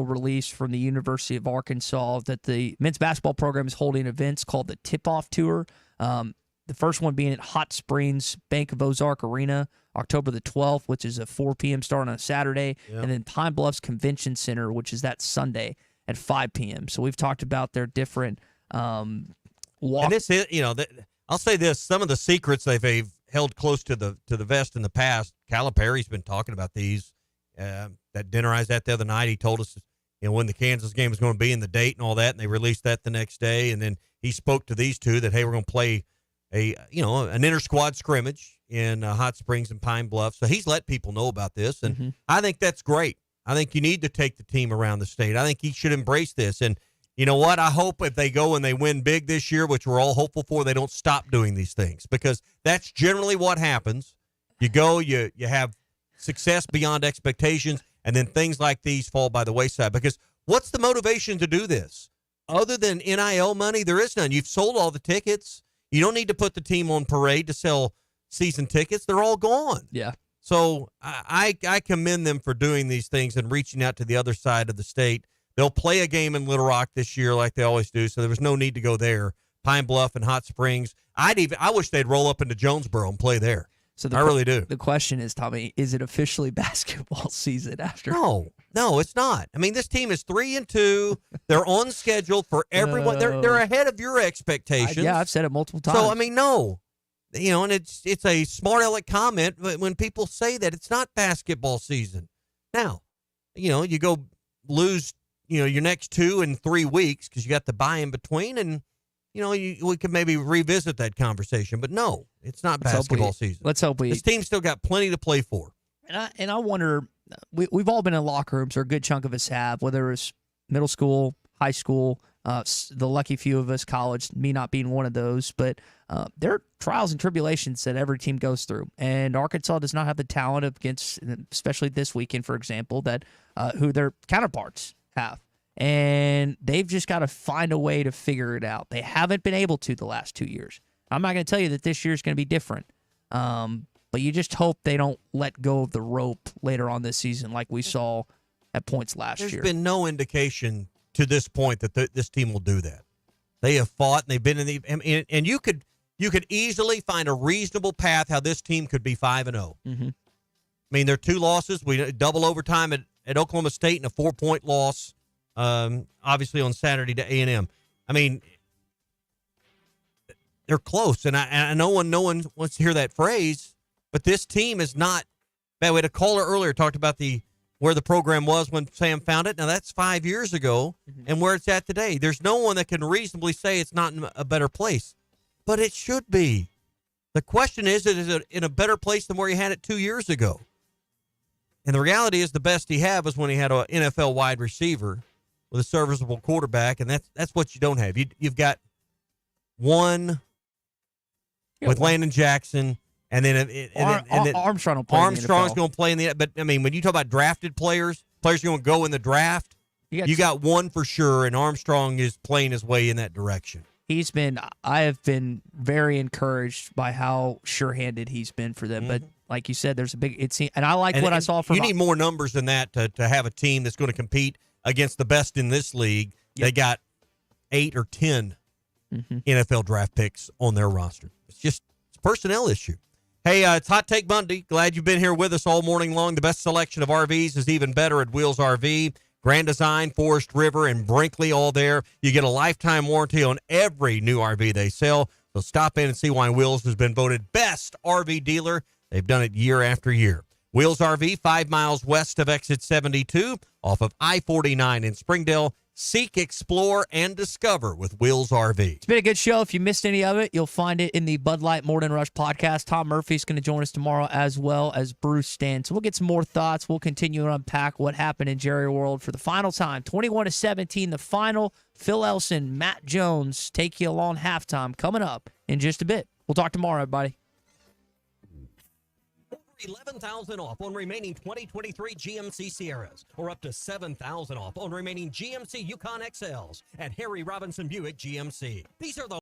release from the University of Arkansas that the men's basketball program is holding events called the Tip-Off Tour. The first one being at Hot Springs Bank of Ozark Arena, October the 12th, which is a 4 p.m. start on a Saturday, and then Pine Bluffs Convention Center, which is that Sunday at 5 p.m. So we've talked about their different And this is, I'll say this: some of the secrets they've held close to the vest in the past. Calipari's been talking about these. That dinner I was at the other night, he told us, when the Kansas game was going to be and the date and all that, and they released that the next day. And then he spoke to these two that, hey, we're going to play an inter-squad scrimmage in Hot Springs and Pine Bluff. So he's let people know about this, and I think that's great. I think you need to take the team around the state. I think he should embrace this. And you know what? I hope if they go and they win big this year, which we're all hopeful for, they don't stop doing these things, because that's generally what happens. You go, you have success beyond expectations, and then things like these fall by the wayside. Because what's the motivation to do this? Other than NIL money, there is none. You've sold all the tickets. You don't need to put the team on parade to sell season tickets. They're all gone. Yeah. So I commend them for doing these things and reaching out to the other side of the state. They'll play a game in Little Rock this year like they always do, so there was no need to go there. Pine Bluff and Hot Springs. I wish they'd roll up into Jonesboro and play there. So I really do. The question is, Tommy, is it officially basketball season after? No. No, it's not. I mean, this team is 3-2. They're on schedule for everyone. They're ahead of your expectations. I've said it multiple times. So I mean, no, and it's a smart aleck comment, but when people say that, it's not basketball season. Now, you go lose, your next 2 in 3 weeks because you got the bye in between, and we could maybe revisit that conversation. But no, it's not basketball season. Let's hope this team's still got plenty to play for. And I wonder, we've all been in locker rooms, or a good chunk of us have, whether it's middle school, high school, the lucky few of us, college, me not being one of those. But there are trials and tribulations that every team goes through. And Arkansas does not have the talent against, especially this weekend, for example, that who their counterparts have. And they've just got to find a way to figure it out. They haven't been able to the last 2 years. I'm not going to tell you that this year is going to be different. But you just hope they don't let go of the rope later on this season like we saw at points last year. There's been no indication to this point that this team will do that. They have fought, and they've been in the – and you could easily find a reasonable path how this team could be 5-0. Mm-hmm. I mean, their 2 losses, we double overtime at Oklahoma State and a 4-point loss, obviously on Saturday to A&M. I mean, they're close, and I know no one wants to hear that phrase, but this team is not bad. We had a caller earlier talked about where the program was when Sam found it. Now, that's 5 years ago, and where it's at today. There's no one that can reasonably say it's not in a better place, but it should be. The question is it in a better place than where he had it 2 years ago? And the reality is the best he had was when he had an NFL wide receiver with a serviceable quarterback, and that's what you don't have. You've got one with Landon Jackson, and then Armstrong will play Armstrong's in the NFL. going to play in the. But I mean, when you talk about drafted players going to go in the draft, you got one for sure, and Armstrong is playing his way in that direction. I have been very encouraged by how sure-handed he's been for them. But like you said, there's a big and I like what I saw from. You need more numbers than that to have a team that's going to compete against the best in this league. Yep. They got 8 or 10 NFL draft picks on their roster. It's a personnel issue. Hey, it's Hot Take Monday. Glad you've been here with us all morning long. The best selection of RVs is even better at Wheels RV. Grand Design, Forest River, and Brinkley all there. You get a lifetime warranty on every new RV they sell. So stop in and see why Wheels has been voted best RV dealer. They've done it year after year. Wheels RV, 5 miles west of exit 72 off of I-49 in Springdale. Seek, explore, and discover with Wheels RV. It's been a good show. If you missed any of it, you'll find it in the Bud Light Morning Rush podcast. Tom Murphy's going to join us tomorrow, as well as Bruce Stan. So we'll get some more thoughts. We'll continue to unpack what happened in Jerry World for the final time. 21-17, the final. Phil Elson, Matt Jones take you along halftime coming up in just a bit. We'll talk tomorrow, everybody. $11,000 off on remaining 2023 GMC Sierras, or up to $7,000 off on remaining GMC Yukon XLs at Harry Robinson Buick GMC. These are the